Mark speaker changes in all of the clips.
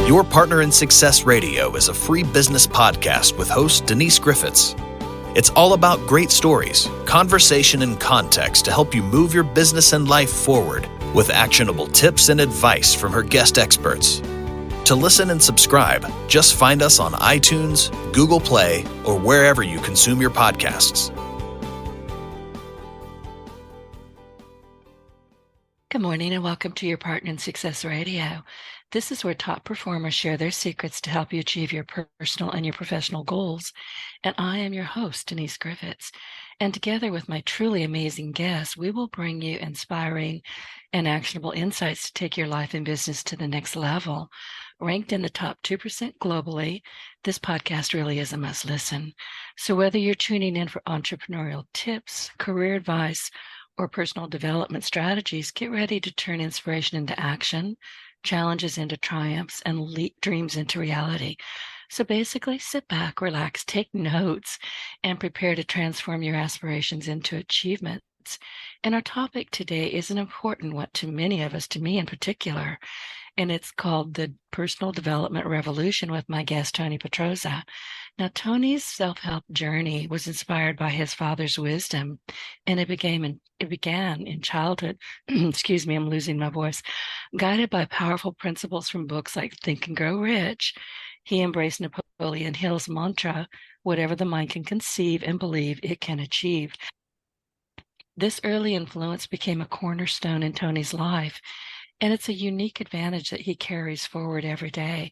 Speaker 1: Your Partner in Success Radio is a free business podcast with host Denise Griffitts. It's all about great stories, conversation, and context to help you move your business and life forward with actionable tips and advice from her guest experts. To listen and subscribe, just find us on iTunes, Google Play, or wherever you consume your podcasts.
Speaker 2: Good morning and welcome to Your Partner in Success Radio. This is where top performers share their secrets to help you achieve your personal and your professional goals. And I am your host, Denise Griffitts. And together with my truly amazing guests, we will bring you inspiring and actionable insights to take your life and business to the next level. Ranked in the top 2% globally, this podcast really is a must listen. So whether you're tuning in for entrepreneurial tips, career advice, or personal development strategies, get ready to turn inspiration into action, challenges into triumphs, and dreams into reality. So basically, sit back, relax, take notes, and prepare to transform your aspirations into achievements. And our topic today is an important one to many of us, to me in particular, and it's called the Personal Development Revolution with my guest, Tony Petrozza. Now, Tony's self-help journey was inspired by his father's wisdom, and it began in childhood. Excuse me, I'm losing my voice. Guided by powerful principles from books like Think and Grow Rich, he embraced Napoleon Hill's mantra, whatever the mind can conceive and believe, it can achieve. This early influence became a cornerstone in Tony's life, and it's a unique advantage that he carries forward every day.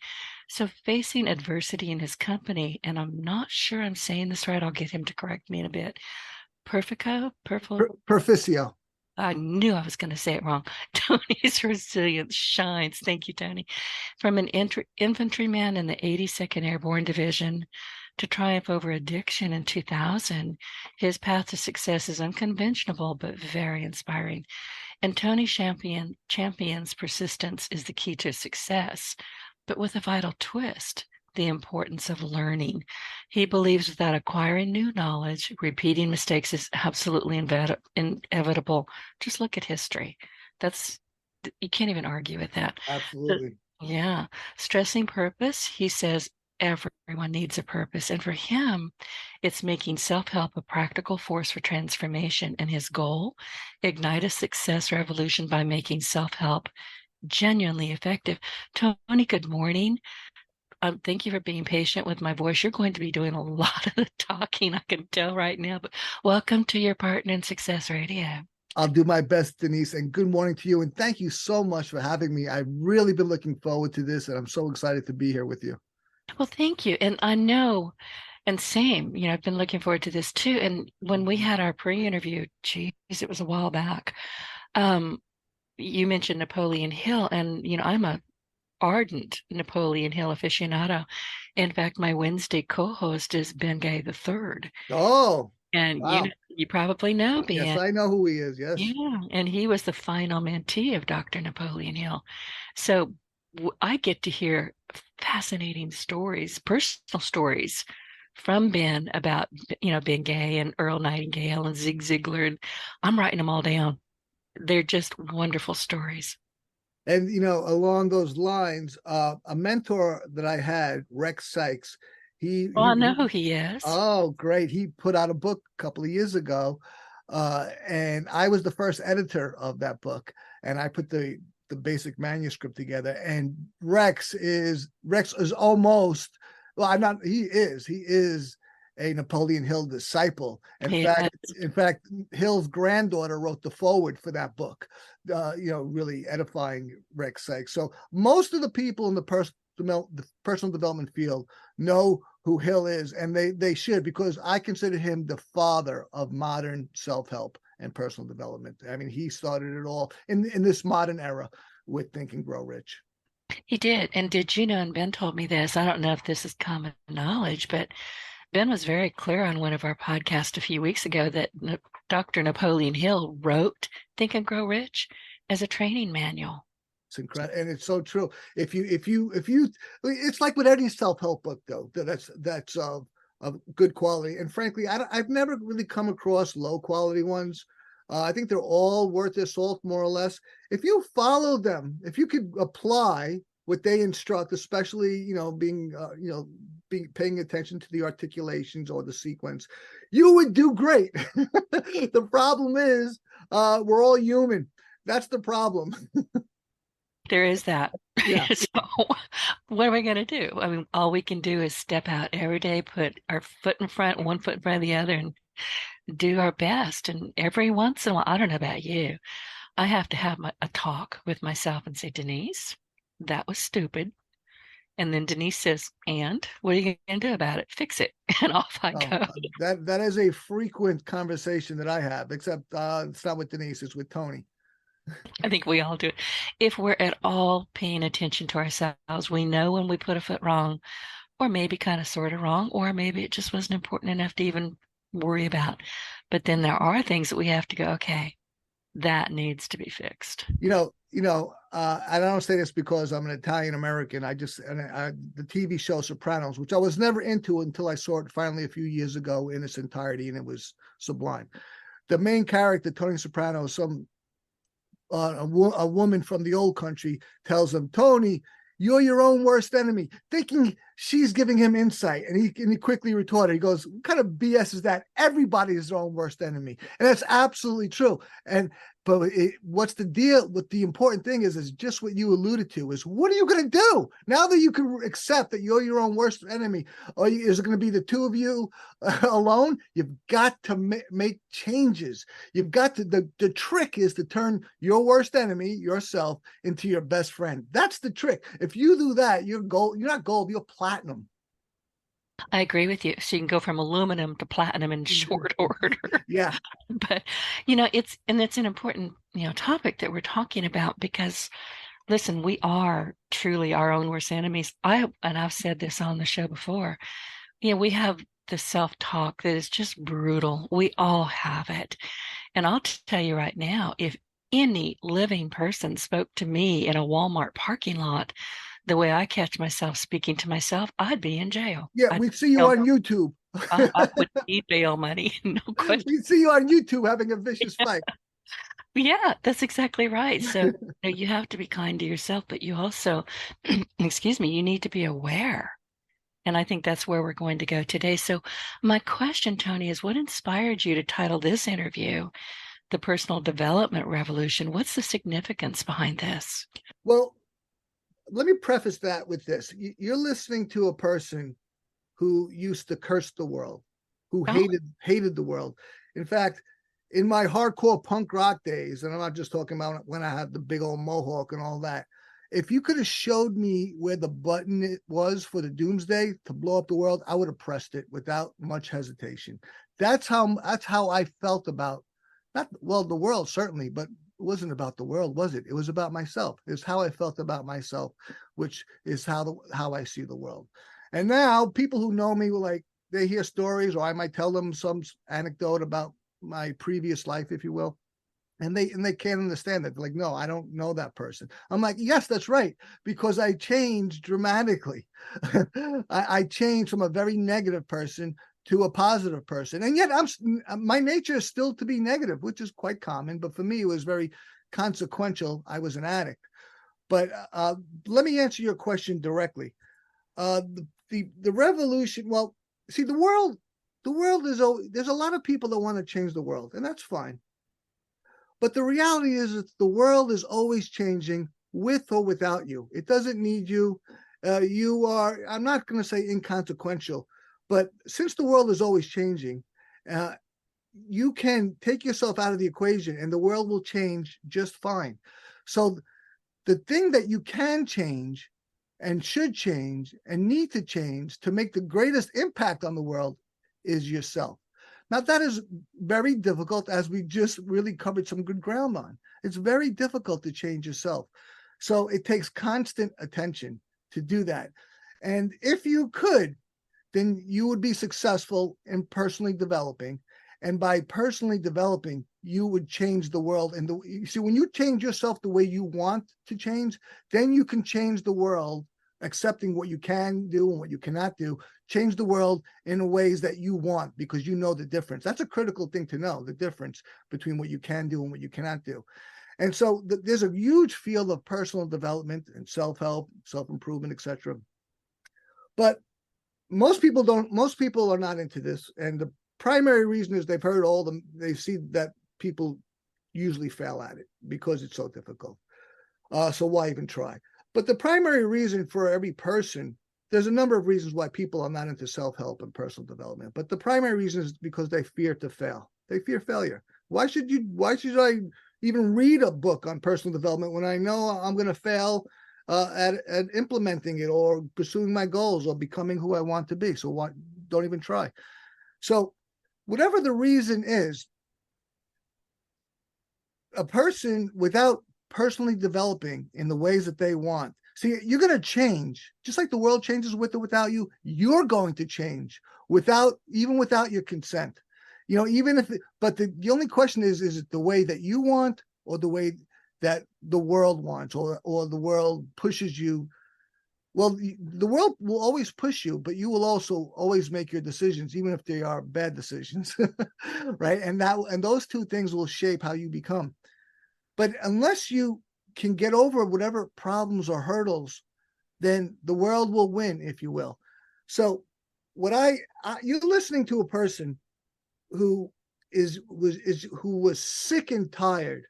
Speaker 2: So facing adversity in his company, and I'm not sure I'm saying this right, I'll get him to correct me in a bit.
Speaker 3: Perficio.
Speaker 2: I knew I was going to say it wrong. Tony's resilience shines. Thank you, Tony. From an infantryman in the 82nd Airborne Division to triumph over addiction in 2000, his path to success is unconventional but very inspiring. And Tony champions persistence is the key to success, but with a vital twist, the importance of learning. He believes without acquiring new knowledge, repeating mistakes is absolutely inevitable. Just look at history. You can't even argue with that.
Speaker 3: Absolutely.
Speaker 2: Yeah. Stressing purpose, he says everyone needs a purpose. And for him, it's making self-help a practical force for transformation. And his goal, ignite a success revolution by making self-help genuinely effective. Tony, good morning. Thank you for being patient with my voice. You're going to be doing a lot of the talking, I can tell right now, but welcome to Your Partner in Success Radio.
Speaker 3: I'll do my best, Denise, and good morning to you. And thank you so much for having me. I've really been looking forward to this, and I'm so excited to be here with you.
Speaker 2: Well, thank you. And I know, and same, I've been looking forward to this too. And when we had our pre-interview, geez, it was a while back, you mentioned Napoleon Hill, and, I'm a ardent Napoleon Hill aficionado. In fact, my Wednesday co-host is Ben Gay III.
Speaker 3: Oh,
Speaker 2: and
Speaker 3: wow.
Speaker 2: You probably know Ben.
Speaker 3: Yes, I know who he is. Yes.
Speaker 2: Yeah, and he was the final mentee of Dr. Napoleon Hill. So I get to hear fascinating stories, personal stories from Ben about, Ben Gay and Earl Nightingale and Zig Ziglar, and I'm writing them all down. They're just wonderful stories.
Speaker 3: And, along those lines, a mentor that I had, Rex Sykes,
Speaker 2: I know who he is.
Speaker 3: Oh, great. He put out a book a couple of years ago, and I was the first editor of that book, and I put the basic manuscript together. And Rex is almost, well, he is a Napoleon Hill disciple. In fact, Hill's granddaughter wrote the foreword for that book, really edifying Rex Sykes. So most of the people in the personal development field know who Hill is, and they should, because I consider him the father of modern self-help and personal development. I mean, he started it all in this modern era with Think and Grow Rich.
Speaker 2: He did. And did you know, and Ben told me this, I don't know if this is common knowledge, but Ben was very clear on one of our podcasts a few weeks ago that Dr. Napoleon Hill wrote Think and Grow Rich as a training manual.
Speaker 3: It's incredible, and it's so true. If you, it's like with any self-help book, though, that's of good quality. And frankly, I've never really come across low quality ones. I think they're all worth their salt, more or less. If you follow them, if you could apply what they instruct, especially, being paying attention to the articulations or the sequence, you would do great. The problem is, we're all human. That's the problem.
Speaker 2: There is that.
Speaker 3: Yeah.
Speaker 2: So what are we going to do? I mean, all we can do is step out every day, put our foot in front, one foot in front of the other, and do our best. And every once in a while, I don't know about you, I have to have a talk with myself and say, Denise, that was stupid. And then Denise says, and what are you going to do about it? Fix it. And off I go.
Speaker 3: That is a frequent conversation that I have, except it's not with Denise, it's with Tony.
Speaker 2: I think we all do it. If we're at all paying attention to ourselves, we know when we put a foot wrong, or maybe kind of sort of wrong, or maybe it just wasn't important enough to even worry about. But then there are things that we have to go, okay, that needs to be fixed.
Speaker 3: I don't say this because I'm an Italian American. The TV show Sopranos, which I was never into until I saw it finally a few years ago in its entirety, and it was sublime. The main character, Tony Soprano, a woman from the old country tells him, Tony, you're your own worst enemy, thinking she's giving him insight. And he quickly retorted, he goes, what kind of BS is that? Everybody is their own worst enemy. And that's absolutely true. But what's the deal? What the important thing is just what you alluded to, is what are you going to do now that you can accept that you're your own worst enemy? Or is it going to be the two of you alone? You've got to make changes. You've got to, the trick is to turn your worst enemy, yourself, into your best friend. That's the trick. If you do that, you're not gold, you're platinum.
Speaker 2: I agree with you. So you can go from aluminum to platinum in short order.
Speaker 3: Yeah.
Speaker 2: But, it's an important, topic that we're talking about, because listen, we are truly our own worst enemies. I've said this on the show before, we have the self-talk that is just brutal. We all have it. And I'll tell you right now, if any living person spoke to me in a Walmart parking lot the way I catch myself speaking to myself, I'd be in jail.
Speaker 3: Yeah, we'd see you on YouTube.
Speaker 2: I would need bail money, no question.
Speaker 3: We'd see you on YouTube having a vicious fight.
Speaker 2: Yeah, that's exactly right. So you have to be kind to yourself, but you also, excuse me, you need to be aware. And I think that's where we're going to go today. So my question, Tony, is what inspired you to title this interview, The Personal Development Revolution? What's the significance behind this?
Speaker 3: Well, let me preface that with this. You're listening to a person who used to curse the world, who hated the world. In fact, in my hardcore punk rock days, and I'm not just talking about when I had the big old mohawk and all that, if you could have showed me where the button it was for the doomsday to blow up the world, I would have pressed it without much hesitation. That's how I felt about, the world certainly, but it wasn't about the world, was it? It was about myself. It's how I felt about myself, which is how I see the world. And now people who know me will, they hear stories, or I might tell them some anecdote about my previous life, if you will. And they can't understand that. They're like, no, I don't know that person. I'm like, yes, that's right, because I changed dramatically. I changed from a very negative person to a positive person. And yet my nature is still to be negative, which is quite common. But for me, it was very consequential. I was an addict. But let me answer your question directly. The revolution, well, see, the world is, there's a lot of people that want to change the world, and that's fine. But the reality is that the world is always changing with or without you. It doesn't need you. You are, I'm not going to say inconsequential, but since the world is always changing, you can take yourself out of the equation and the world will change just fine. So the thing that you can change and should change and need to change to make the greatest impact on the world is yourself. Now, that is very difficult, as we just really covered some good ground on. It's very difficult to change yourself. So it takes constant attention to do that. And if you could, then you would be successful in personally developing. And by personally developing, you would change the world. And you see, when you change yourself the way you want to change, then you can change the world, accepting what you can do and what you cannot do, change the world in ways that you want, because you know the difference. That's a critical thing to know, the difference between what you can do and what you cannot do. And so there's a huge field of personal development and self-help, self-improvement, etc. But most people are not into this. And the primary reason is they see that people usually fail at it because it's so difficult. So why even try? But the primary reason for every person, there's a number of reasons why people are not into self-help and personal development. But the primary reason is because they fear to fail. They fear failure. Why should I even read a book on personal development when I know I'm going to fail at implementing it or pursuing my goals or becoming who I want to be? So don't even try. So whatever the reason is, a person without personally developing in the ways that they want, see, you're going to change just like the world changes with or without you. You're going to change even without your consent. But the only question is it the way that you want or the way that the world wants or the world pushes you? Well, the world will always push you, but you will also always make your decisions, even if they are bad decisions, right? And those two things will shape how you become. But unless you can get over whatever problems or hurdles, then the world will win, if you will. So you're listening to a person who was sick and tired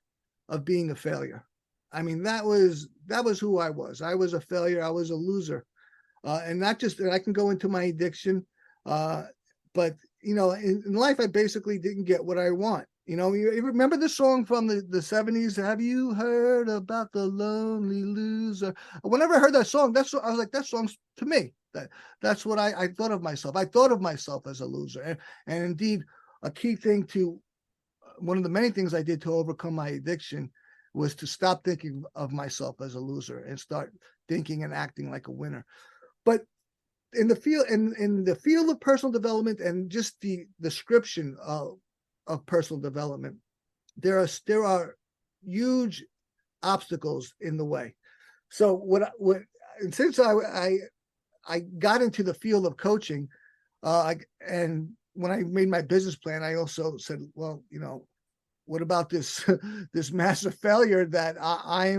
Speaker 3: of being a failure. I mean, that was who I was. I was a failure. I was a loser. And not just that I can go into my addiction, but in life, I basically didn't get what I want. You remember the song from the 70s? Have you heard about the lonely loser? Whenever I heard that song, I was like, that song's to me. That's what I thought of myself. I thought of myself as a loser. And indeed, a key thing one of the many things I did to overcome my addiction was to stop thinking of myself as a loser and start thinking and acting like a winner. But in the field of personal development and just the description of personal development, there are huge obstacles in the way. So and since I got into the field of coaching, and when I made my business plan, I also said, well, what about this this massive failure that I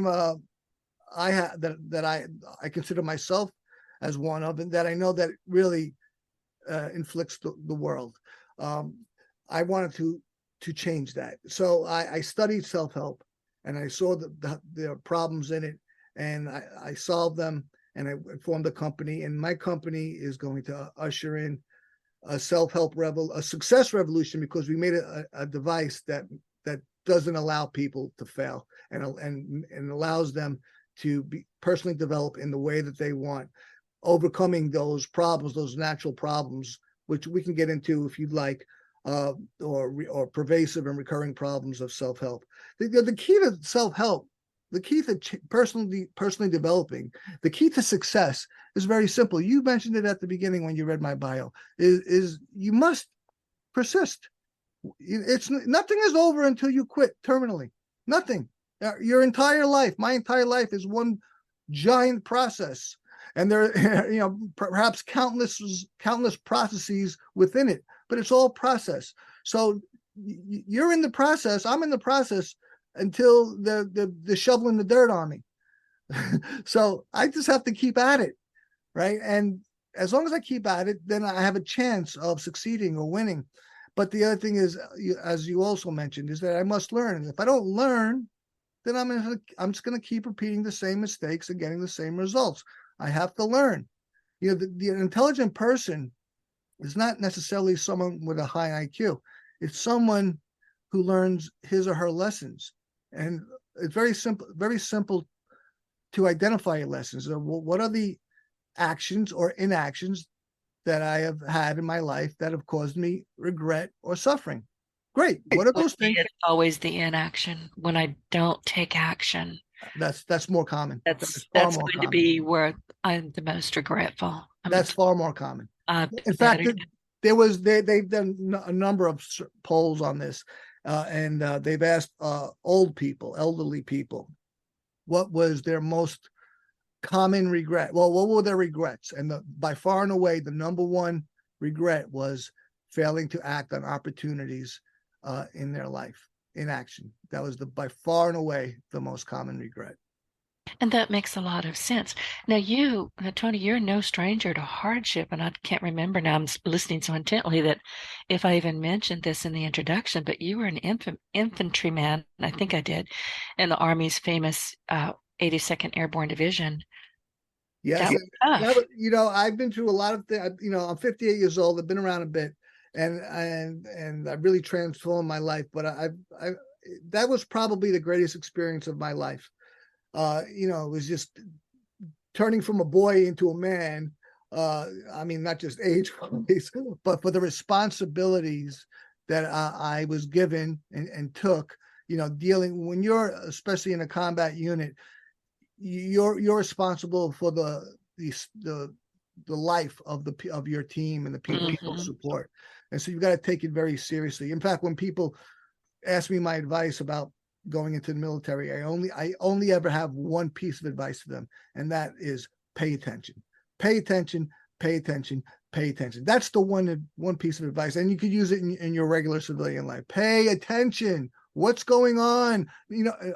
Speaker 3: consider myself as one of, and that I know that really inflicts the world. I wanted to change that. So I studied self-help, and I saw the problems in it, and I solved them, and I formed a company, and my company is going to usher in a self-help a success revolution, because we made a device that doesn't allow people to fail and allows them to be personally develop in the way that they want, overcoming those problems, those natural problems, which we can get into if you'd like, or pervasive and recurring problems of self-help. The key to self-help, the key to personally developing, the key to success is very simple. You mentioned it at the beginning when you read my bio, is you must persist. Nothing is over until you quit terminally. Nothing. Your entire life, my entire life, is one giant process, and there are, perhaps countless processes within it, but it's all process. So you're in the process. I'm in the process until the shoveling the dirt on me. So I just have to keep at it, right? And as long as I keep at it, then I have a chance of succeeding or winning. But the other thing is, as you also mentioned, is that I must learn. And if I don't learn, then I'm just going to keep repeating the same mistakes and getting the same results. I have to learn. The intelligent person is not necessarily someone with a high IQ. It's someone who learns his or her lessons. And it's very simple to identify your lessons. What are the actions or inactions that I have had in my life that have caused me regret or suffering? Great. What are those things?
Speaker 2: It's always the inaction, when I don't take action.
Speaker 3: That's more common.
Speaker 2: That's
Speaker 3: far
Speaker 2: going
Speaker 3: more
Speaker 2: to
Speaker 3: common.
Speaker 2: be where I'm the most regretful.
Speaker 3: That's far more common. In fact, they've done a number of polls on this, and they've asked elderly people, what was their most common regret? Well, what were their regrets? And by far and away, the number one regret was failing to act on opportunities in their life. inaction. That was by far and away the most common regret.
Speaker 2: And that makes a lot of sense. Now, Tony, you're no stranger to hardship, and I can't remember now. I'm listening so intently that if I even mentioned this in the introduction, but you were an infantryman, I think I did, in the Army's famous 82nd Airborne Division.
Speaker 3: Yes, I've been through a lot of things. I'm 58 years old. I've been around a bit, and I've really transformed my life. But that was probably the greatest experience of my life. It was just turning from a boy into a man. Not just age-wise, but for the responsibilities that I was given and took. Dealing when you're, especially in a combat unit, you're responsible for the life of your team and the people you support, and so you've got to take it very seriously. In fact, when people ask me my advice about going into the military, I only ever have one piece of advice for them, and that is pay attention. Pay attention, pay attention, pay attention. That's the one piece of advice, and you could use it in your regular civilian life. Pay attention. What's going on,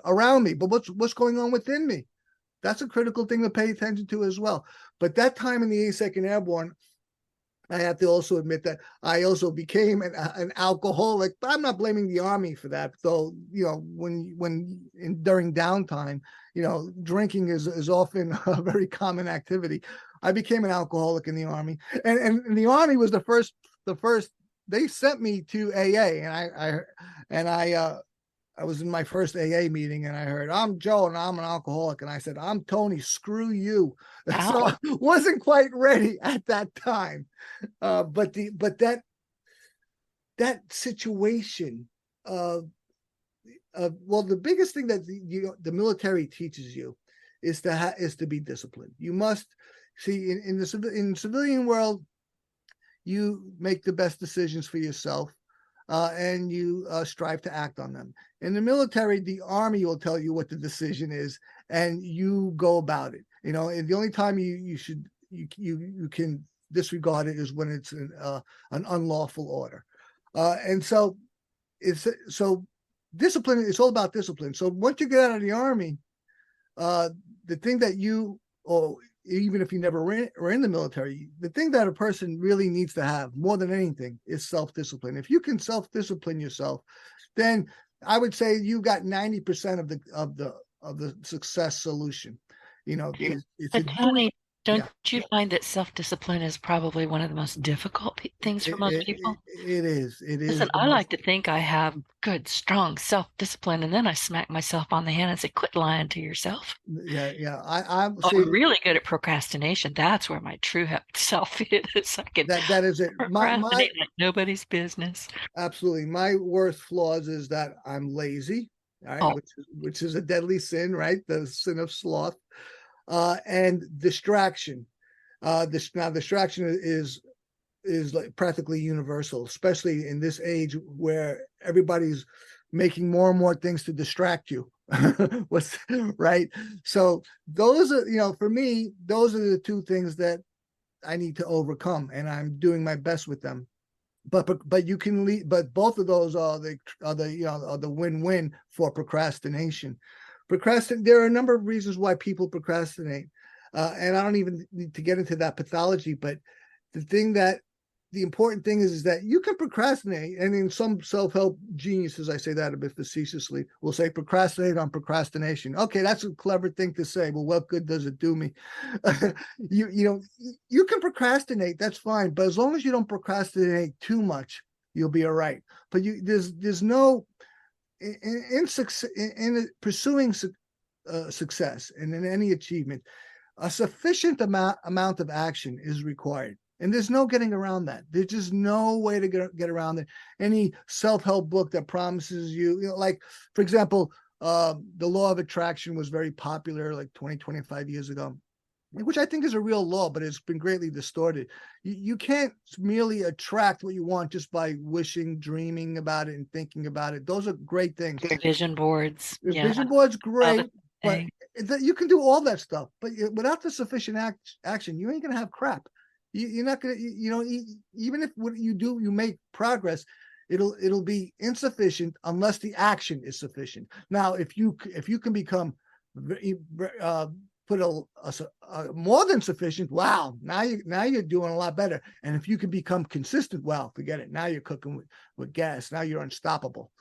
Speaker 3: around me, but what's going on within me? That's a critical thing to pay attention to as well. But that time in the 82nd Airborne, I have to also admit that I also became an alcoholic, but I'm not blaming the Army for that. So, during downtime, drinking is often a very common activity. I became an alcoholic in the Army, and the Army was the first. They sent me to AA, and I was in my first AA meeting, and I heard, "I'm Joe, and I'm an alcoholic." And I said, "I'm Tony. Screw you." Wow. So I wasn't quite ready at that time. But that situation the biggest thing that the military teaches you is to be disciplined. You must see in the civilian world, you make the best decisions for yourself. And you strive to act on them. In the military, the Army will tell you what the decision is, and you go about it. And the only time you can disregard it is when it's an unlawful order. And so discipline. It's all about discipline. So once you get out of the Army, the thing that even if you never were in the military, the thing that a person really needs to have more than anything is self-discipline. If you can self-discipline yourself, then I would say you got 90% of the success solution.
Speaker 2: Tony, don't you find that self-discipline is probably one of the most difficult things for most people?
Speaker 3: It is.
Speaker 2: Listen, I like to think I have good, strong self-discipline, and then I smack myself on the hand and say, "Quit lying to yourself."
Speaker 3: Yeah.
Speaker 2: I'm really good at procrastination. That's where my true self is.
Speaker 3: That is it.
Speaker 2: Procrastinate like nobody's business.
Speaker 3: Absolutely. My worst flaws is that I'm lazy, right? Which is a deadly sin, right? The sin of sloth. And distraction. Distraction is like practically universal, especially in this age where everybody's making more and more things to distract you. Right? So those are, for me, those are the two things that I need to overcome, and I'm doing my best with them. But you can lead. But both of those are the win-win for procrastination. There are a number of reasons why people procrastinate, and I don't even need to get into that pathology. But the important thing is that you can procrastinate, and in some self-help geniuses, I say that a bit facetiously, will say procrastinate on procrastination. Okay, that's a clever thing to say. Well, what good does it do me? You can procrastinate, that's fine, but as long as you don't procrastinate too much, you'll be all right. But there's no in pursuing success and in any achievement, a sufficient amount of action is required. And there's no getting around that. There's just no way to get around it. Any self-help book that promises you, like, for example, the law of attraction was very popular like 25 years ago, which I think is a real law, but it's been greatly distorted. You can't merely attract what you want just by wishing, dreaming about it, and thinking about it. Those are great things.
Speaker 2: Vision boards.
Speaker 3: Vision boards, great. But you can do all that stuff. But without the sufficient action, you ain't going to have crap. You're not going to, even if what you do, you make progress, it'll be insufficient unless the action is sufficient. Now, if you can become put a more than sufficient, wow, now you're doing a lot better. And if you can become consistent, well, forget it. Now you're cooking with gas. Now you're unstoppable.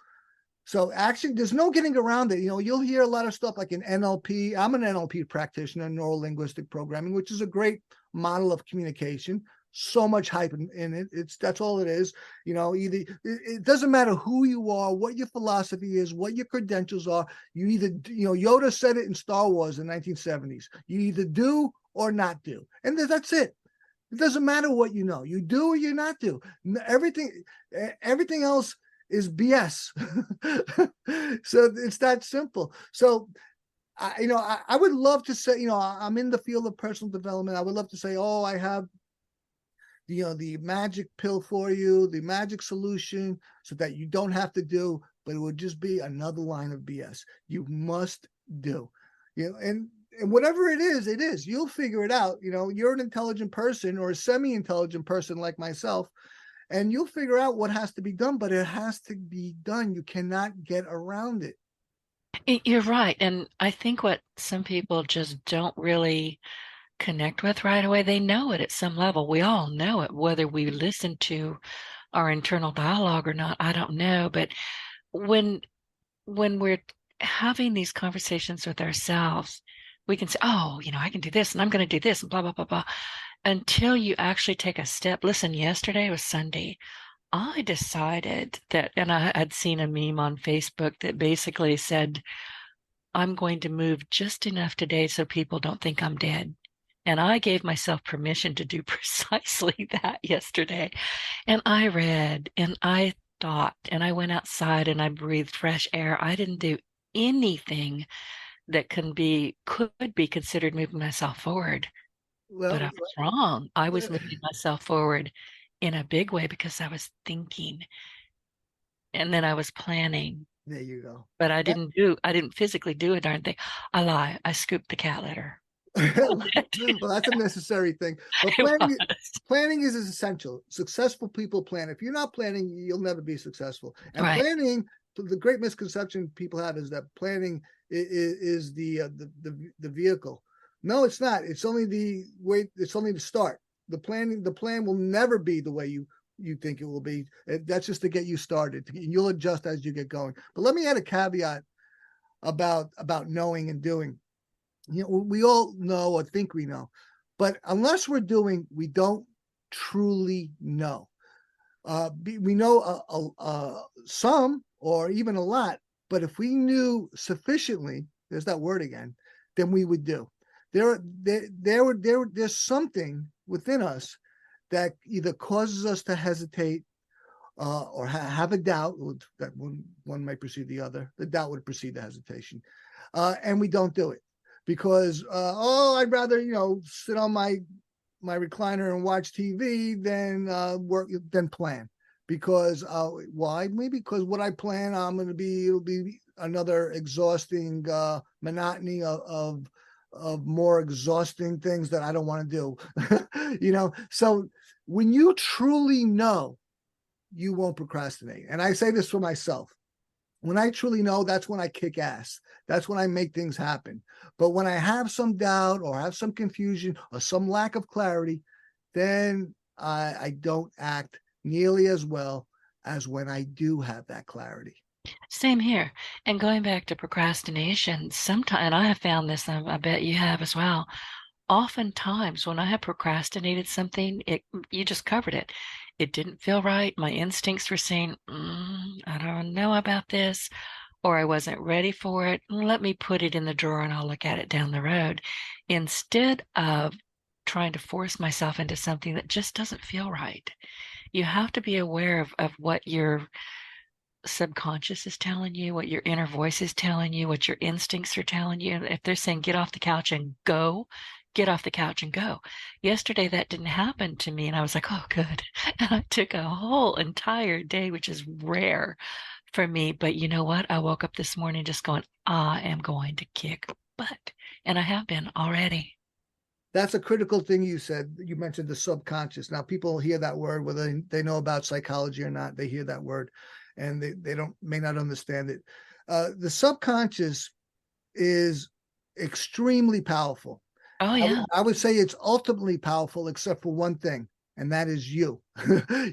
Speaker 3: So actually, there's no getting around it. You'll hear a lot of stuff like in NLP. I'm an NLP practitioner, neuro linguistic programming, which is a great model of communication. So much hype in it. That's all it is. Either it doesn't matter who you are, what your philosophy is, what your credentials are. You either, Yoda said it in Star Wars in the 1970s. You either do or not do, and that's it. It doesn't matter what you know. You do or you not do. Everything else is BS. So it's that simple. So I would love to say, I'm in the field of personal development. I would love to say, oh, I have the magic pill for you, the magic solution, so that you don't have to do, but it would just be another line of BS. You must do, and whatever it is, you'll figure it out. You're an intelligent person or a semi-intelligent person like myself, and you'll figure out what has to be done, but it has to be done. You cannot get around it.
Speaker 2: You're right. And I think what some people just don't really connect with right away, they know it at some level. We all know it, whether we listen to our internal dialogue or not, I don't know. But when we're having these conversations with ourselves, we can say, oh, I can do this and I'm going to do this and blah, blah, blah, blah. Until you actually take a step. Listen, yesterday was Sunday. I decided that, and I had seen a meme on Facebook that basically said, I'm going to move just enough today so people don't think I'm dead. And I gave myself permission to do precisely that yesterday. And I read and I thought and I went outside and I breathed fresh air. I didn't do anything that could be considered moving myself forward. But I was wrong. I was moving myself forward in a big way because I was thinking. And then I was planning.
Speaker 3: There you go.
Speaker 2: But I didn't physically do a darn thing. I lie. I scooped the cat litter.
Speaker 3: Well, that's a necessary thing. But planning is essential. Successful people plan. If you're not planning, you'll never be successful. And planning, the great misconception people have is that planning is the vehicle. No, it's not. It's only the way. It's only the start. The plan will never be the way you think it will be. That's just to get you started. You'll adjust as you get going. But let me add a caveat about knowing and doing. We all know or think we know, but unless we're doing, we don't truly know. We know some or even a lot, but if we knew sufficiently, there's that word again, then we would do. There's something within us that either causes us to hesitate or have a doubt. That one might precede the other. The doubt would precede the hesitation, and we don't do it. Because I'd rather sit on my recliner and watch TV than plan. Because why? Maybe because what I plan, it'll be another exhausting monotony of more exhausting things that I don't want to do. So when you truly know, you won't procrastinate. And I say this for myself. When I truly know, that's when I kick ass. That's when I make things happen. But when I have some doubt or have some confusion or some lack of clarity, then I don't act nearly as well as when I do have that clarity.
Speaker 2: Same here. And going back to procrastination, sometimes, and I have found this, I bet you have as well. Oftentimes when I have procrastinated something, you just covered it. It didn't feel right. My instincts were saying, I don't know about this, or I wasn't ready for it. Let me put it in the drawer and I'll look at it down the road. Instead of trying to force myself into something that just doesn't feel right. You have to be aware of what your subconscious is telling you, what your inner voice is telling you, what your instincts are telling you. If they're saying, get off the couch and go, get off the couch and go. Yesterday, that didn't happen to me. And I was like, oh, good. And I took a whole entire day, which is rare for me. But you know what? I woke up this morning just going, I am going to kick butt. And I have been already.
Speaker 3: That's a critical thing you said. You mentioned the subconscious. Now, people hear that word, whether they know about psychology or not, they hear that word and they may not understand it. The subconscious is extremely powerful.
Speaker 2: Oh, yeah.
Speaker 3: I would say it's ultimately powerful, except for one thing, and that is you.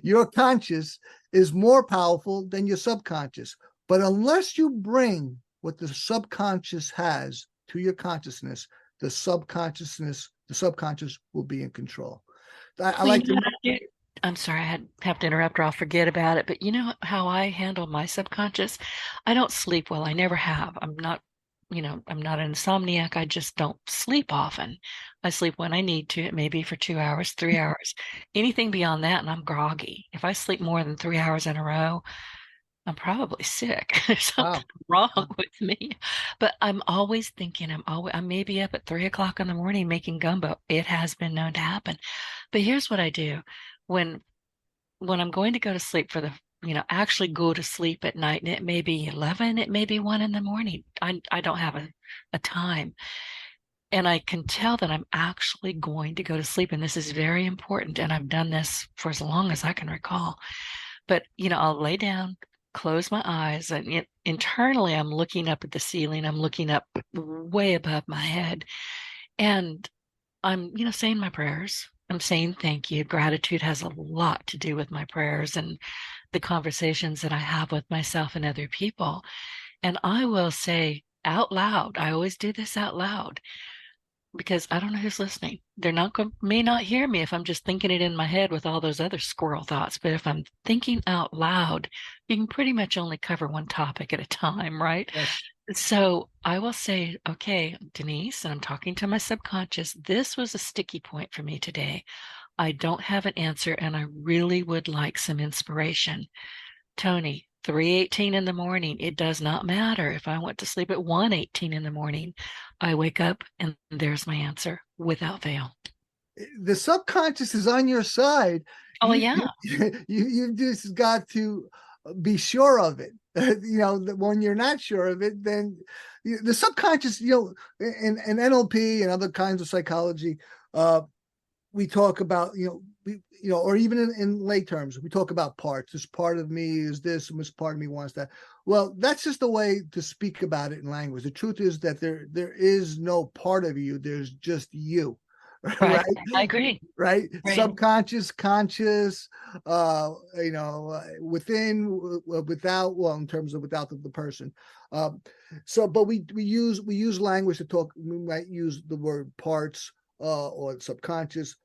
Speaker 3: Your conscious is more powerful than your subconscious. But unless you bring what the subconscious has to your consciousness, the subconscious will be in control. I
Speaker 2: Well,
Speaker 3: like to.
Speaker 2: I'm sorry, have to interrupt or I'll forget about it. But you know how I handle my subconscious? I don't sleep well. I never have. I'm not, I'm not an insomniac. I just don't sleep often. I sleep when I need to. It may be for 2 hours, 3 hours. Anything beyond that, and I'm groggy. If I sleep more than 3 hours in a row, I'm probably sick. There's something
Speaker 3: Wow.
Speaker 2: wrong with me. But I'm always thinking, I may be up at 3 o'clock in the morning making gumbo. It has been known to happen. But here's what I do. When I'm going to go to sleep for the, actually go to sleep at night, and it may be 11, it may be 1 in the morning. I don't have a time. And I can tell that I'm actually going to go to sleep. And this is very important. And I've done this for as long as I can recall. But, I'll lay down, close my eyes, and internally I'm looking up at the ceiling. I'm looking up way above my head. And I'm, saying my prayers. I'm saying thank you. Gratitude has a lot to do with my prayers and the conversations that I have with myself and other people. And I will say out loud, I always do this out loud because I don't know who's listening. They're not going, may not hear me if I'm just thinking it in my head with all those other squirrel thoughts. But if I'm thinking out loud, you can pretty much only cover one topic at a time, right?
Speaker 3: Yes.
Speaker 2: So I will say, okay, Denise, and I'm talking to my subconscious. This was a sticky point for me today. I don't have an answer, and I really would like some inspiration. Tony, 3:18 in the morning. It does not matter if I went to sleep at 1:18 in the morning. I wake up and there's my answer without fail.
Speaker 3: The subconscious is on your side.
Speaker 2: Oh, yeah.
Speaker 3: You just got to be sure of it. When you're not sure of it, then the subconscious, in NLP and other kinds of psychology, we talk about, or even in lay terms, we talk about parts. This part of me is this, and this part of me wants that. Well, that's just a way to speak about it in language. The truth is that there is no part of you. There's just you.
Speaker 2: Right.
Speaker 3: Right.
Speaker 2: I agree.
Speaker 3: Right.
Speaker 2: Right.
Speaker 3: Subconscious, conscious, within, without, well, in terms of without the person. But we use language to talk. We might use the word parts or subconscious.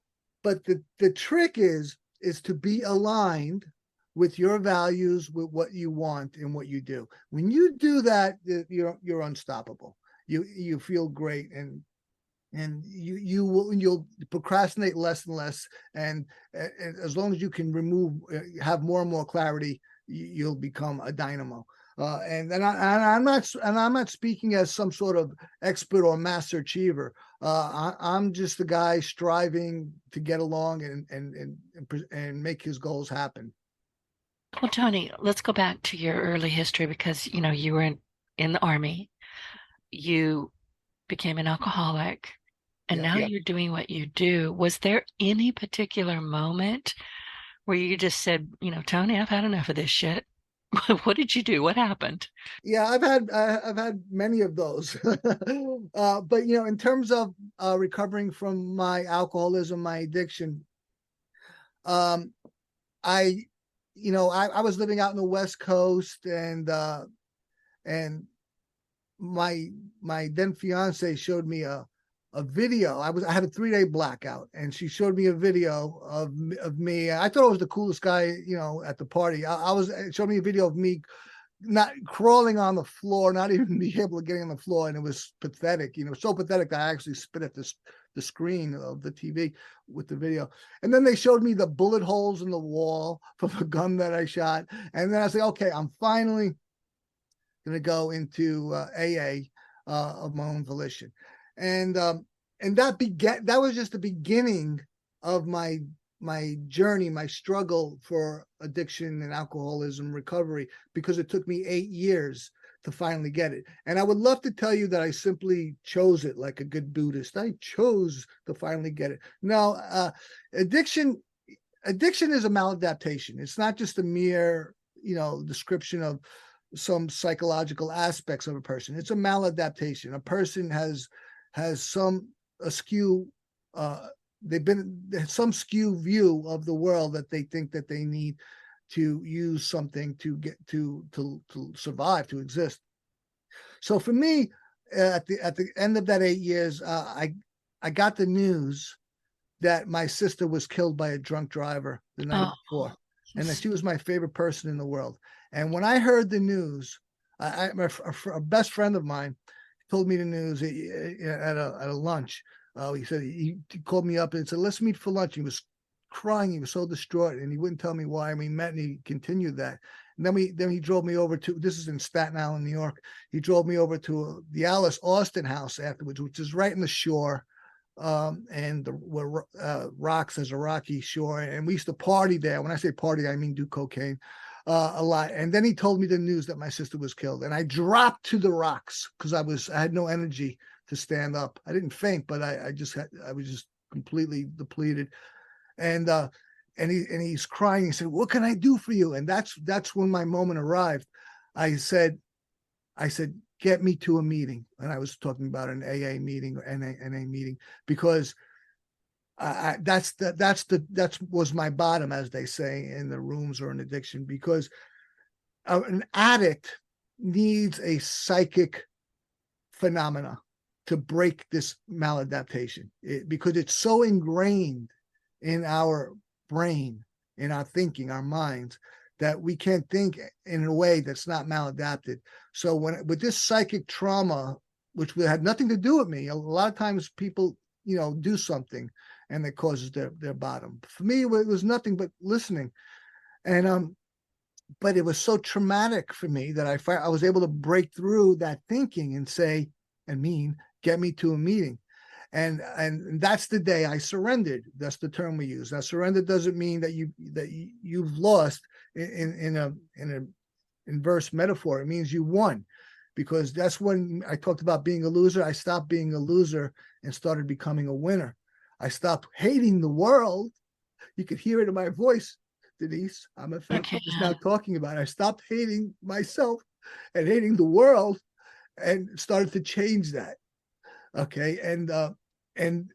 Speaker 3: But the trick is to be aligned with your values, with what you want and what you do. When you do that, you're unstoppable. You feel great, and you'll procrastinate less and less. And as long as you can have more and more clarity, you'll become a dynamo. I'm not speaking as some sort of expert or master achiever. I'm just the guy striving to get along and make his goals happen.
Speaker 2: Well, Tony, let's go back to your early history because, you were in the Army. You became an alcoholic, and now you're doing what you do. Was there any particular moment where you just said, Tony, I've had enough of this shit? What did you do? What happened?
Speaker 3: Yeah, I've had many of those. But in terms of recovering from my alcoholism, my addiction, I was living out in the West Coast, and my then fiance showed me a video. I had a 3-day blackout, and she showed me a video of me. I thought I was the coolest guy, at the party. Showed me a video of me not crawling on the floor, not even be able to get on the floor, and it was pathetic. So pathetic that I actually spit at the screen of the TV with the video. And then they showed me the bullet holes in the wall from a gun that I shot, and then I said, okay, I'm finally going to go into AA of my own volition. And that was just the beginning of my journey, my struggle for addiction and alcoholism recovery, because it took me 8 years to finally get it. And I would love to tell you that I simply chose it like a good Buddhist. I chose to finally get it. No, addiction is a maladaptation. It's not just a mere, description of some psychological aspects of a person. It's a maladaptation. A person has some askew, some skew view of the world that they think that they need to use something to get to survive, to exist. So for me, at the end of that 8 years, I got the news that my sister was killed by a drunk driver the night before, and that she was my favorite person in the world. And when I heard the news, a best friend of mine told me the news at a lunch. He said, he called me up and said, let's meet for lunch. He was crying. He was so distraught, and he wouldn't tell me why. And we met, and he continued that. And then he drove me over to, this is in Staten Island, New York. He drove me over to the Alice Austin house afterwards, which is right in the shore. And where rocks has a rocky shore, and we used to party there. When I say party, I mean do cocaine a lot. And then he told me the news that my sister was killed, and I dropped to the rocks because I had no energy to stand up. I didn't faint, but I was just completely depleted. And he's crying. He said, "What can I do for you?" And that's when my moment arrived. I said, get me to a meeting. And I was talking about an AA meeting or NA meeting, because that was my bottom, as they say in the rooms or in addiction, because an addict needs a psychic phenomena to break this maladaptation, because it's so ingrained in our brain, in our thinking, our minds, that we can't think in a way that's not maladapted. So with this psychic trauma, which had nothing to do with me, a lot of times people, do something and it causes their bottom. For me, it was nothing but listening. And, but it was so traumatic for me that I was able to break through that thinking and say, get me to a meeting. And that's the day I surrendered. That's the term we use. Now, surrender doesn't mean that you've lost in an inverse metaphor. It means you won, because that's when I talked about being a loser. I stopped being a loser and started becoming a winner. I stopped hating the world. You could hear it in my voice, Denise. I'm a therapist now talking about it. I stopped hating myself and hating the world, and started to change that. Okay. And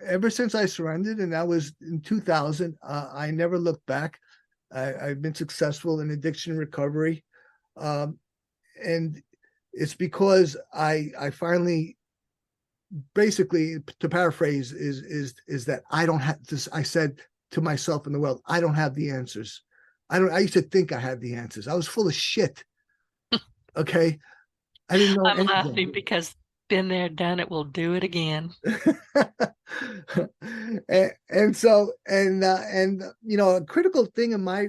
Speaker 3: ever since I surrendered, and that was in 2000, I never looked back. I've been successful in addiction recovery. And it's because I finally, basically, to paraphrase, is that I don't have this. I said to myself in the world, I don't have the answers. I used to think I had the answers. I was full of shit. Okay. I didn't know anything.
Speaker 2: Laughing because been there, done it, will do it again.
Speaker 3: and so a critical thing in my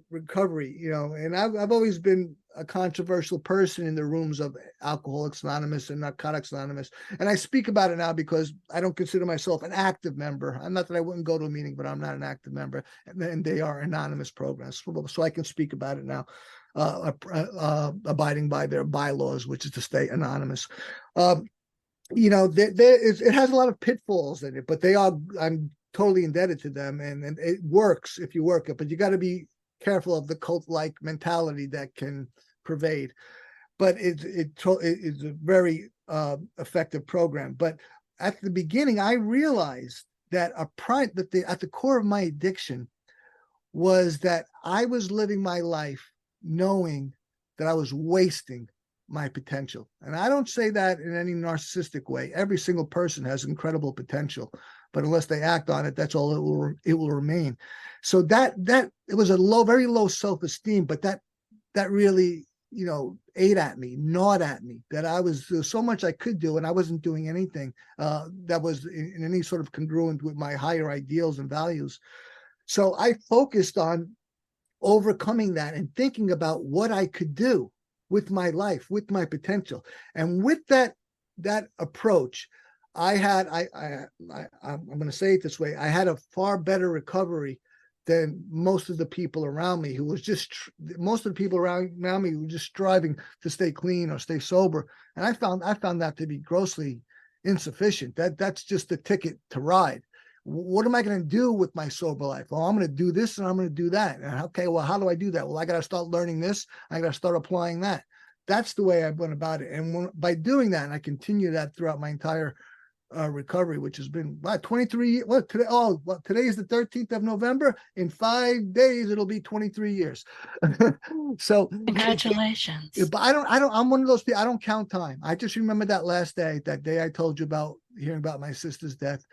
Speaker 3: recovery, and I've always been a controversial person in the rooms of Alcoholics Anonymous and Narcotics Anonymous, and I speak about it now because I don't consider myself an active member. I'm not that I wouldn't go to a meeting, but I'm not an active member, and they are anonymous programs, so I can speak about it now. Abiding by their bylaws, which is to stay anonymous. It has a lot of pitfalls in it, but I'm totally indebted to them, and it works if you work it, but you got to be careful of the cult-like mentality that can pervade. But it's a very effective program. But at the beginning, I realized that at the core of my addiction was that I was living my life knowing that I was wasting my potential. And I don't say that in any narcissistic way. Every single person has incredible potential, but unless they act on it, that's all it will remain. So that it was a very low self-esteem, but that really, ate at me, gnawed at me, that there's so much I could do, and I wasn't doing anything that was in any sort of congruent with my higher ideals and values. So I focused on overcoming that and thinking about what I could do with my life, with my potential. And with that approach, I'm going to say it this way, I had a far better recovery than most of the people around me who was just most of the people around me who were just striving to stay clean or stay sober. And I found that to be grossly insufficient. That's just the ticket to ride. What am I going to do with my sober life? Well, I'm going to do this and I'm going to do that. And okay, well, how do I do that? Well, I got to start learning this. I got to start applying that. That's the way I went about it. And by doing that, and I continue that throughout my entire recovery, which has been 23 years. What today? Oh, well, today is the 13th of November. In 5 days, it'll be 23 years. So
Speaker 2: congratulations.
Speaker 3: But I'm one of those people. I don't count time. I just remember that last day, that day I told you about hearing about my sister's death.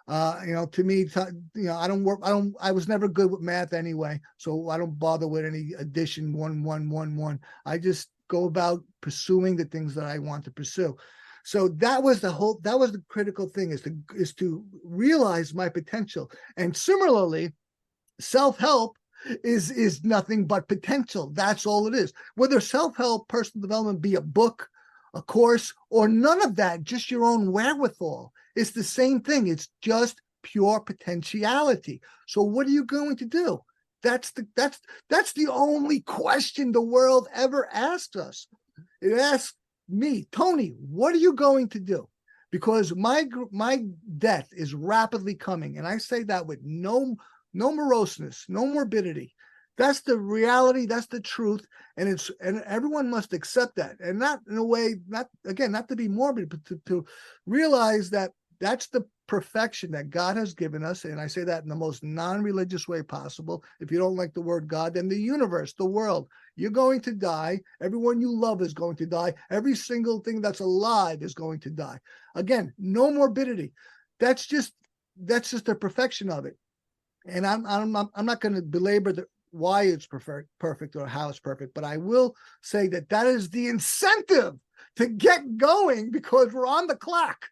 Speaker 3: To me, I was never good with math anyway, so I don't bother with any addition, 1, 1, 1, 1. I just go about pursuing the things that I want to pursue. So that was the critical thing, is to realize my potential. And similarly, self-help is nothing but potential. That's all it is. Whether self-help, personal development be a book, a course, or none of that, just your own wherewithal. It's the same thing. It's just pure potentiality. So what are you going to do? That's the only question the world ever asks us. It asks me, Tony, what are you going to do? Because my death is rapidly coming, and I say that with no moroseness, no morbidity. That's the reality. That's the truth, and everyone must accept that, and not in a way, not to be morbid, but to realize that that's the perfection that God has given us. And I say that in the most non-religious way possible. If you don't like the word God, then the universe, the world. You're going to die. Everyone you love is going to die. Every single thing that's alive is going to die. Again, no morbidity. That's just the perfection of it. And I'm not going to belabor why it's perfect or how it's perfect, but I will say that is the incentive to get going, because we're on the clock.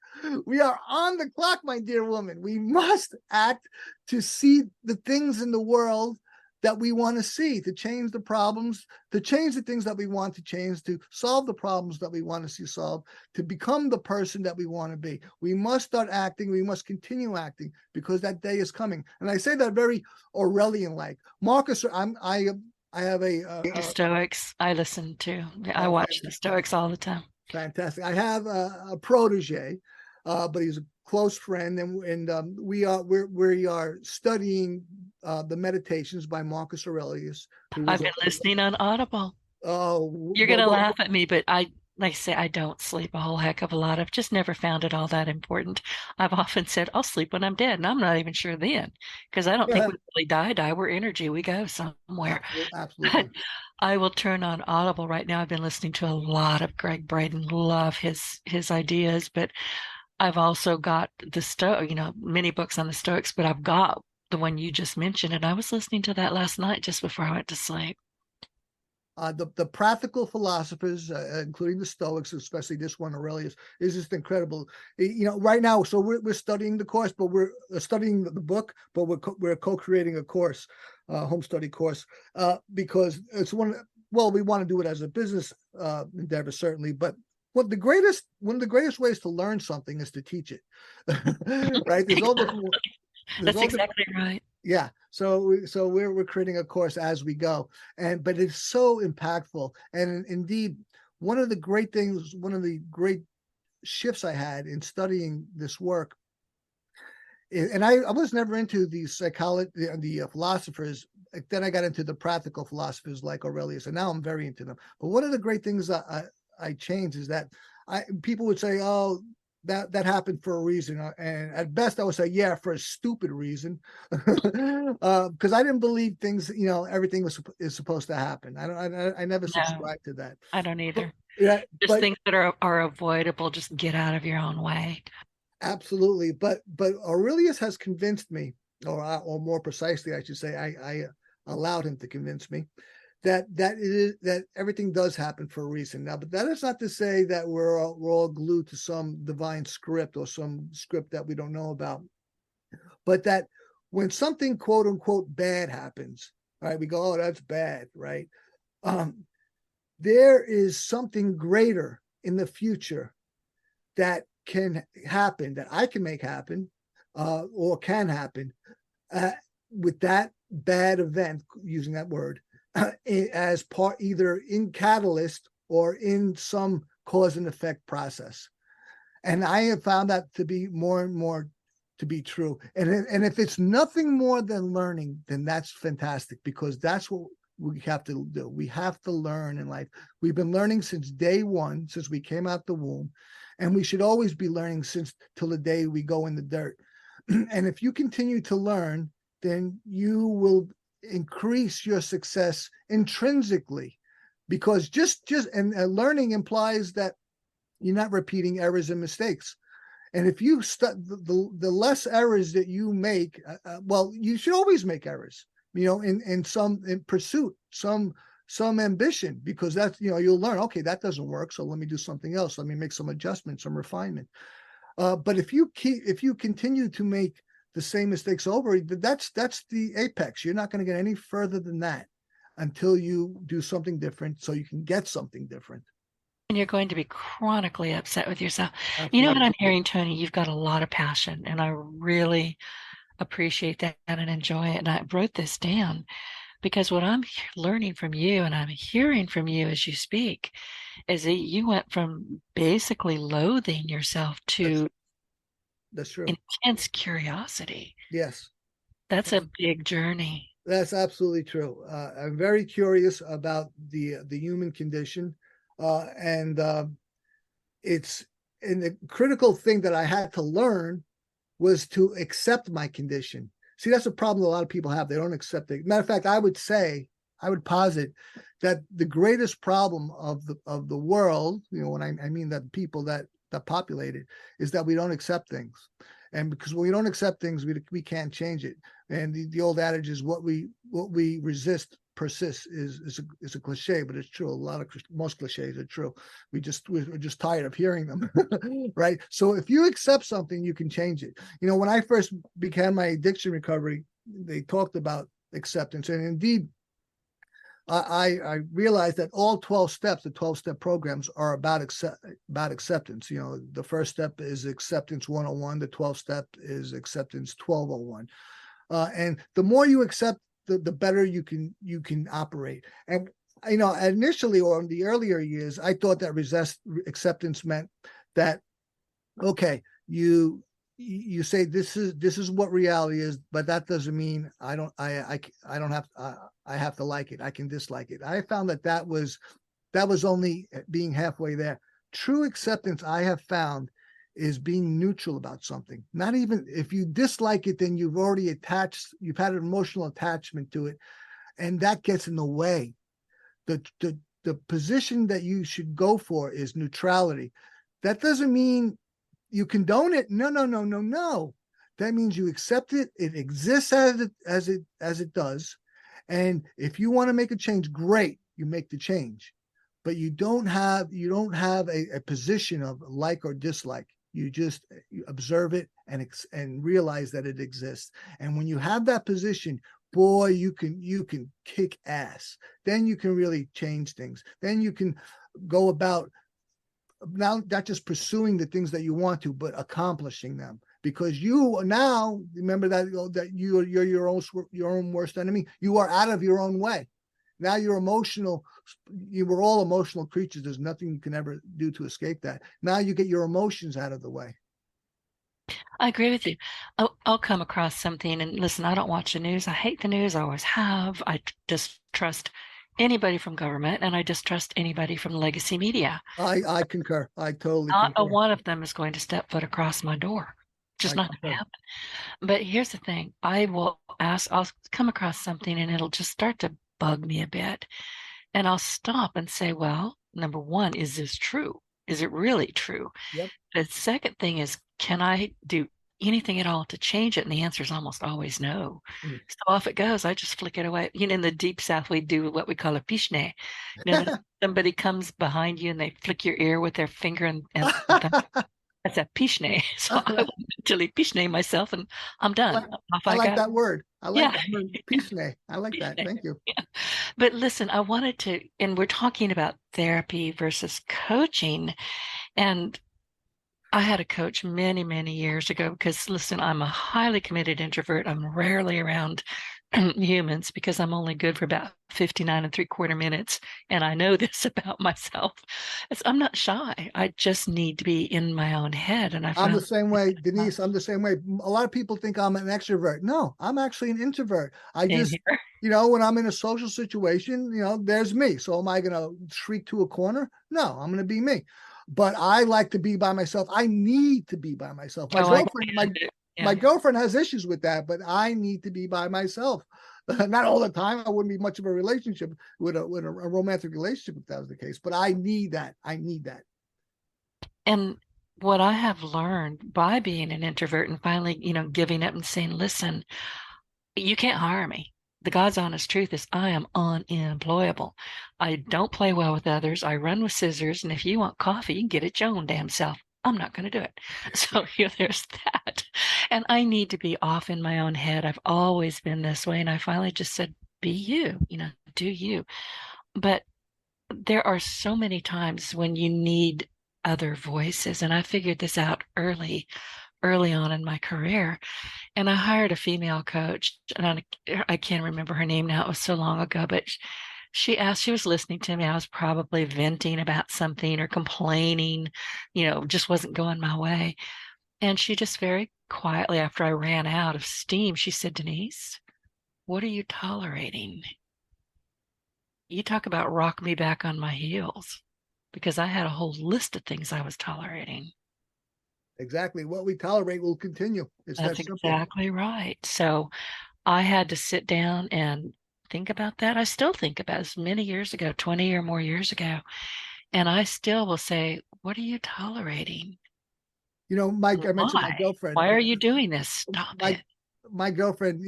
Speaker 3: We are on the clock, my dear woman. We must act to see the things in the world that we want to see, to change the problems, to change the things that we want to change, to solve the problems that we want to see solved, to become the person that we want to be. We must start acting. We must continue acting, because that day is coming. And I say that very Aurelian-like. Marcus, I have
Speaker 2: the Stoics I listen to. I watch the Stoics all the time.
Speaker 3: Fantastic. I have a protege, but he's a close friend, and we are studying the Meditations by Marcus Aurelius.
Speaker 2: I've been listening on Audible.
Speaker 3: Oh,
Speaker 2: you're gonna laugh at me, but like I say, I don't sleep a whole heck of a lot. I've just never found it all that important. I've often said I'll sleep when I'm dead, and I'm not even sure then, because I don't think we really die. We're energy. We go somewhere.
Speaker 3: Absolutely.
Speaker 2: I will turn on Audible right now. I've been listening to a lot of Greg Braden. Love his ideas, but I've also got the many books on the Stoics, but I've got the one you just mentioned, and I was listening to that last night just before I went to sleep.
Speaker 3: The practical philosophers, including the Stoics, especially this one, Aurelius, is just incredible. Right now, so we're studying the course, but we're studying the book, but we're co-creating a course, home study course, because it's we want to do it as a business endeavor, certainly, but one of the greatest ways to learn something is to teach it. Right? There's all different.
Speaker 2: That's exactly right.
Speaker 3: Yeah. So we're creating a course as we go, but it's so impactful. And indeed, one of the great shifts I had in studying this work, and I was never into the psychology, the philosophers. Then I got into the practical philosophers like Aurelius, and now I'm very into them. But one of the great things that I changed is that people would say, "Oh, that happened for a reason," and at best I would say, "Yeah, for a stupid reason," because I didn't believe things. Everything is supposed to happen. I never subscribed to that.
Speaker 2: I don't either.
Speaker 3: Yeah,
Speaker 2: just things that are avoidable. Just get out of your own way.
Speaker 3: Absolutely, but Aurelius has convinced me, or more precisely, I should say, I allowed him to convince me that everything does happen for a reason. Now, but that is not to say that we're all glued to some divine script or some script that we don't know about, but that when something quote unquote bad happens, right, we go, "Oh, that's bad," right? There is something greater in the future that can happen, that I can make happen, or can happen with that bad event, using that word, as part either in catalyst or in some cause and effect process. And I have found that to be more and more to be true. And if it's nothing more than learning, then that's fantastic, because that's what we have to do. We have to learn in life. We've been learning since day one, since we came out the womb, and we should always be learning since till the day we go in the dirt. And if you continue to learn, then you will increase your success intrinsically, because and learning implies that you're not repeating errors and mistakes. And if you the less errors that you make, well, you should always make errors, in pursuit, some ambition, because that's, you'll learn, okay, that doesn't work, so let me do something else. Let me make some adjustments, some refinement. But if you continue to make the same mistakes over, that's the apex. You're not going to get any further than that until you do something different, so you can get something different.
Speaker 2: And you're going to be chronically upset with yourself.
Speaker 3: Absolutely.
Speaker 2: You know what I'm hearing, Tony? You've got a lot of passion, and I really appreciate that and enjoy it. And I wrote this down because what I'm learning from you and I'm hearing from you as you speak is that you went from basically loathing yourself to
Speaker 3: that's true.
Speaker 2: Intense curiosity.
Speaker 3: Yes.
Speaker 2: That's a big journey.
Speaker 3: That's absolutely true. I'm very curious about the human condition. And the critical thing that I had to learn was to accept my condition. See, that's a problem a lot of people have. They don't accept it. Matter of fact, I would posit that the greatest problem of the world, when I mean that people that populate it, is that we don't accept things. And because when we don't accept things, we can't change it. And the old adage is what we resist persists is a cliche, but it's true. Most cliches are true. We're just tired of hearing them, right? So if you accept something, you can change it. When I first began my addiction recovery, they talked about acceptance, and indeed, I realized that all 12 steps, the 12-step programs, are about acceptance. The first step is acceptance 101. The 12th step is acceptance 1201. And the more you accept, the better you can operate. And initially, or in the earlier years, I thought that acceptance meant that, okay, you say this is what reality is, but that doesn't mean I have to like it. I can dislike it. I found that was only being halfway there. True acceptance, I have found, is being neutral about something. Not even if you dislike it, then you've had an emotional attachment to it, and that gets in the way. The position that you should go for is neutrality. That doesn't mean you condone it. No. That means you accept it. It exists as it does. And if you want to make a change, great, you make the change. But you don't have a position of like or dislike. You observe it and realize that it exists. And when you have that position, boy, you can kick ass. Then you can really change things. Then you can go about now not just pursuing the things that you want to, but accomplishing them. Because you now remember that you're your own worst enemy. You are out of your own way. Now you're emotional. You were all emotional creatures. There's nothing you can ever do to escape that. Now you get your emotions out of the way.
Speaker 2: I agree with you. I'll come across something, and listen, I don't watch the news. I hate the news. I always have. I distrust anybody from government, and I distrust anybody from legacy media.
Speaker 3: I concur. I totally
Speaker 2: Not
Speaker 3: concur.
Speaker 2: a one of them is going to step foot across my door. Just not going to happen. But here's the thing. I'll come across something, and it'll just start to bug me a bit. And I'll stop and say, well, number one, is this true? Is it really true?
Speaker 3: Yep.
Speaker 2: The second thing is, can I do anything at all to change it? And the answer is almost always no. So off it goes. I just flick it away. In the Deep South, we do what we call a pishne. Somebody comes behind you and they flick your ear with their finger and that's a pishne. So I went mentally pishne myself, and I'm done.
Speaker 3: I like that word. I like that word, pishne. I like that. Thank you.
Speaker 2: Yeah. But listen, I wanted to, and we're talking about therapy versus coaching. And I had a coach many, many years ago because, listen, I'm a highly committed introvert. I'm rarely around humans because I'm only good for about 59 3/4 minutes. And I know this about myself. I'm not shy. I just need to be in my own head. And I
Speaker 3: I'm the
Speaker 2: found
Speaker 3: same way, Denise. I'm the same way. A lot of people think I'm an extrovert. No, I'm actually an introvert. I
Speaker 2: in
Speaker 3: just,
Speaker 2: here.
Speaker 3: when I'm in a social situation, there's me. So am I going to shriek to a corner? No, I'm going to be me. But I like to be by myself. I need to be by myself. My
Speaker 2: Oh, I
Speaker 3: girlfriend,
Speaker 2: can do.
Speaker 3: my
Speaker 2: Yeah.
Speaker 3: girlfriend has issues with that, but I need to be by myself. Not all the time. I wouldn't be much of a relationship with a romantic relationship if that was the case. But I need that. I need that.
Speaker 2: And what I have learned by being an introvert and finally, giving up and saying, listen, you can't hire me. The God's honest truth is I am unemployable. I don't play well with others. I run with scissors. And if you want coffee, you can get it your own damn self. I'm not going to do it. So there's that. And I need to be off in my own head. I've always been this way. And I finally just said, be you, do you. But there are so many times when you need other voices. And I figured this out early on in my career. And I hired a female coach, and I can't remember her name now. It was so long ago, but she was listening to me. I was probably venting about something or complaining, just wasn't going my way. And she just very quietly, after I ran out of steam, she said, Denise, what are you tolerating? You talk about rock me back on my heels, because I had a whole list of things I was tolerating.
Speaker 3: Exactly. What we tolerate will continue. It's that
Speaker 2: That's
Speaker 3: simple.
Speaker 2: exactly right. So I had to sit down and think about that. I still think about this many years ago, 20 or more years ago. And I still will say, what are you tolerating?
Speaker 3: I mentioned my
Speaker 2: Why?
Speaker 3: girlfriend.
Speaker 2: Why are you doing this? Stop
Speaker 3: My
Speaker 2: it.
Speaker 3: my girlfriend,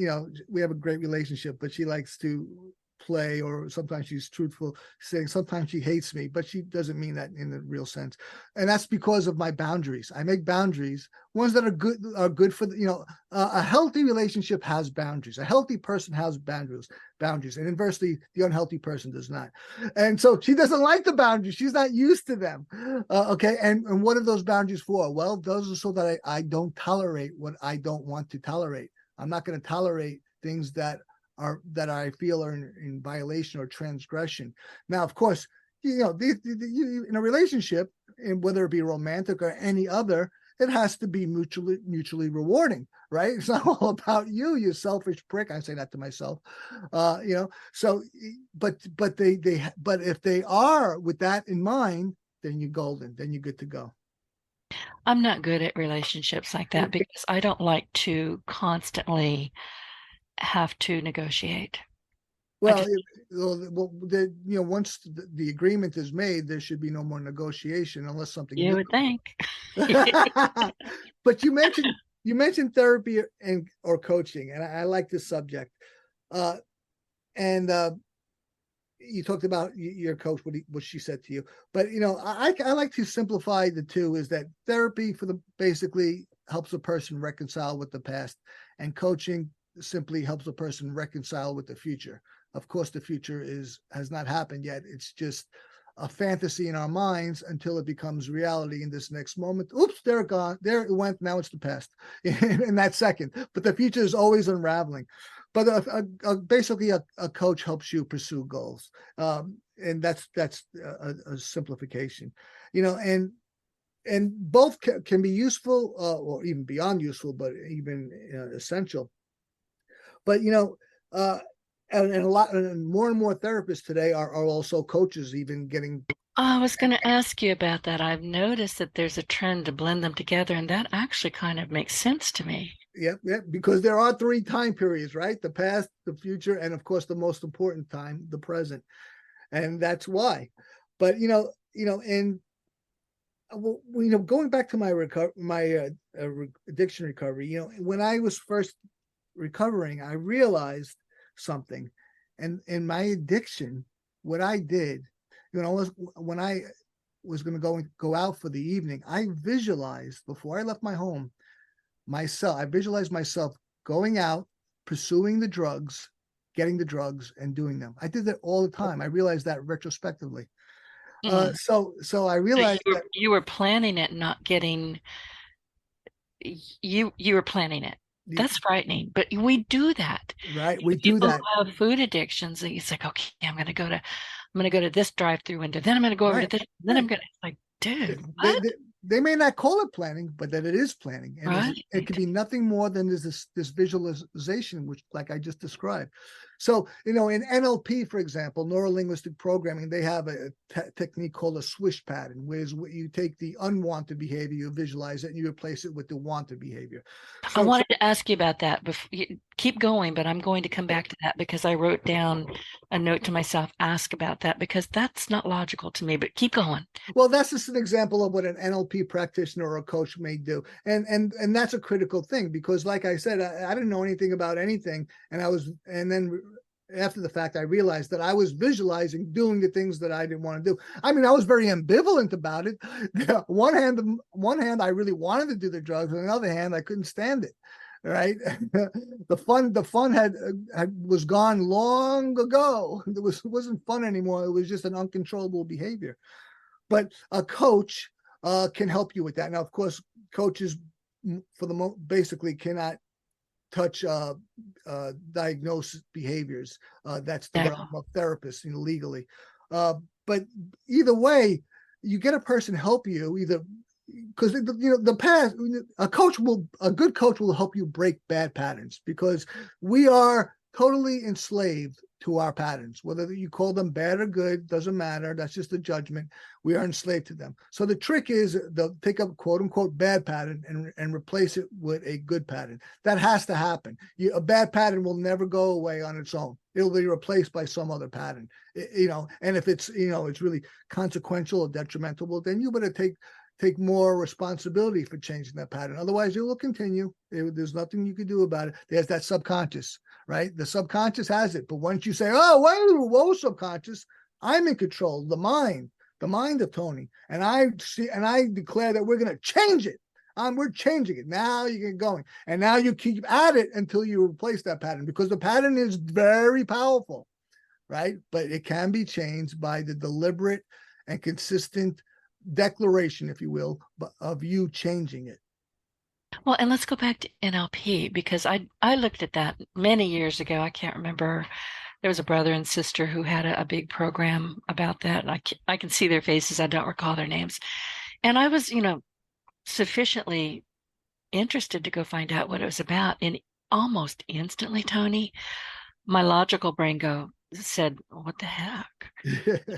Speaker 3: we have a great relationship, but she likes to play, or sometimes she's truthful, saying sometimes she hates me, but she doesn't mean that in the real sense. And that's because of my boundaries. I make boundaries, ones that are good for a healthy relationship has boundaries. A healthy person has boundaries, and inversely, the unhealthy person does not. And so she doesn't like the boundaries. She's not used to them. Okay, and what are those boundaries for? Well, those are so that I don't tolerate what I don't want to tolerate. I'm not going to tolerate things that I feel are in violation or transgression. Now, of course, in a relationship, and whether it be romantic or any other, it has to be mutually rewarding, right? It's not all about you selfish prick. I say that to myself, So, but if they are with that in mind, then you're golden. Then you're good to go.
Speaker 2: I'm not good at relationships like that because I don't like to constantly have to negotiate. I
Speaker 3: Well,
Speaker 2: just,
Speaker 3: once the agreement is made, there should be no more negotiation unless something
Speaker 2: you
Speaker 3: new.
Speaker 2: would think.
Speaker 3: But you mentioned therapy or coaching, and I like this subject. And you talked about your coach, what she said to you, but I like to simplify the two. Is that therapy basically helps a person reconcile with the past, and coaching simply helps a person reconcile with the future. Of course, the future has not happened yet. It's just a fantasy in our minds until it becomes reality in this next moment. Oops, there it gone. There it went. Now it's the past in that second. But the future is always unraveling. But basically, a coach helps you pursue goals, and that's a simplification, and both can be useful, or even beyond useful, but even essential. But and more and more therapists today are also coaches, even getting.
Speaker 2: I was going to ask you about that. I've noticed that there's a trend to blend them together, and that actually kind of makes sense to me.
Speaker 3: Yep, because there are three time periods, right? The past, the future, and of course the most important time, the present. And that's why. But and going back to my addiction recovery, when I was first recovering, I realized something. And in my addiction, what I did, when I was going to go out for the evening, I visualized before I left my home I visualized myself going out, pursuing the drugs, getting the drugs, and doing them. I did that all the time. I realized that retrospectively.
Speaker 2: Mm.
Speaker 3: So I
Speaker 2: So
Speaker 3: realized
Speaker 2: you were planning it, not getting you were planning it. That's frightening, but we do that.
Speaker 3: Right? We do
Speaker 2: People
Speaker 3: that.
Speaker 2: who have food addictions, it's like, okay, I'm gonna go to this drive-through window, then I'm gonna go over to
Speaker 3: Right.
Speaker 2: this, then I'm
Speaker 3: Right.
Speaker 2: gonna, like,
Speaker 3: They,
Speaker 2: dude,
Speaker 3: they,
Speaker 2: what?
Speaker 3: they they may not call it planning, but that it is planning, and
Speaker 2: Right?
Speaker 3: it could be nothing more than this visualization, which, like I just described. So, in NLP, for example, neuro linguistic programming, they have a technique called a swish pattern, where you take the unwanted behavior, you visualize it, and you replace it with the wanted behavior.
Speaker 2: I
Speaker 3: So,
Speaker 2: wanted to ask you about that. Keep going, but I'm going to come back to that because I wrote down a note to myself, ask about that because that's not logical to me, but keep going.
Speaker 3: well, that's just an example of what an NLP practitioner or a coach may do, and that's a critical thing because, like I said, I didn't know anything about anything, and then after the fact, I realized that I was visualizing doing the things that I didn't want to do. I mean, I was very ambivalent about it. One hand, I really wanted to do the drugs. On the other hand, I couldn't stand it. Right, the fun had was gone long ago. It wasn't fun anymore. It was just an uncontrollable behavior. But a coach can help you with that. Now, of course, coaches basically cannot touch diagnosed behaviors. That's the realm of therapists, legally. But either way, you get a person help you either because the past a good coach will help you break bad patterns because we are totally enslaved to our patterns, whether you call them bad or good, doesn't matter. That's just a judgment. We are enslaved to them. So the trick is to take a quote unquote bad pattern and replace it with a good pattern. That has to happen. A bad pattern will never go away on its own. It'll be replaced by some other pattern, and if it's, it's really consequential or detrimental, well, then you better take more responsibility for changing that pattern. Otherwise, it will continue. There's nothing you can do about it. There's that subconscious, right? The subconscious has it. But once you say, oh, whoa, subconscious, I'm in control, the mind of Tony. And I declare that we're going to change it. We're changing it. Now you get going. And now you keep at it until you replace that pattern because the pattern is very powerful, right? But it can be changed by the deliberate and consistent declaration, if you will, of you changing it.
Speaker 2: Well, and let's go back to NLP because I looked at that many years ago. I can't remember. There was a brother and sister who had a big program about that, and I can see their faces. I don't recall their names. And I was, sufficiently interested to go find out what it was about. And almost instantly, Tony, my logical brain said, what the heck?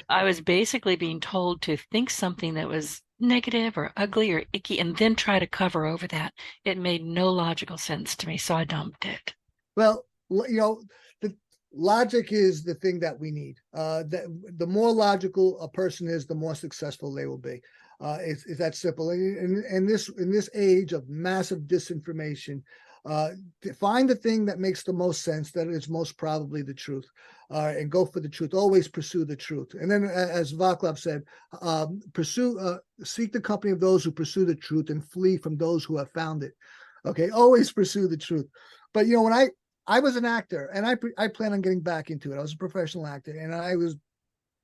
Speaker 2: I was basically being told to think something that was negative or ugly or icky and then try to cover over that. It made no logical sense to me, so I dumped it.
Speaker 3: Well, the logic is the thing that we need. The more logical a person is, the more successful they will be. It's that simple. And in this age of massive disinformation, find the thing that makes the most sense, that is most probably the truth, and go for the truth. Always pursue the truth. And then, as Vaclav said, seek the company of those who pursue the truth and flee from those who have found it. Okay, always pursue the truth. But when I was an actor, and I plan on getting back into it. I was a professional actor, and I was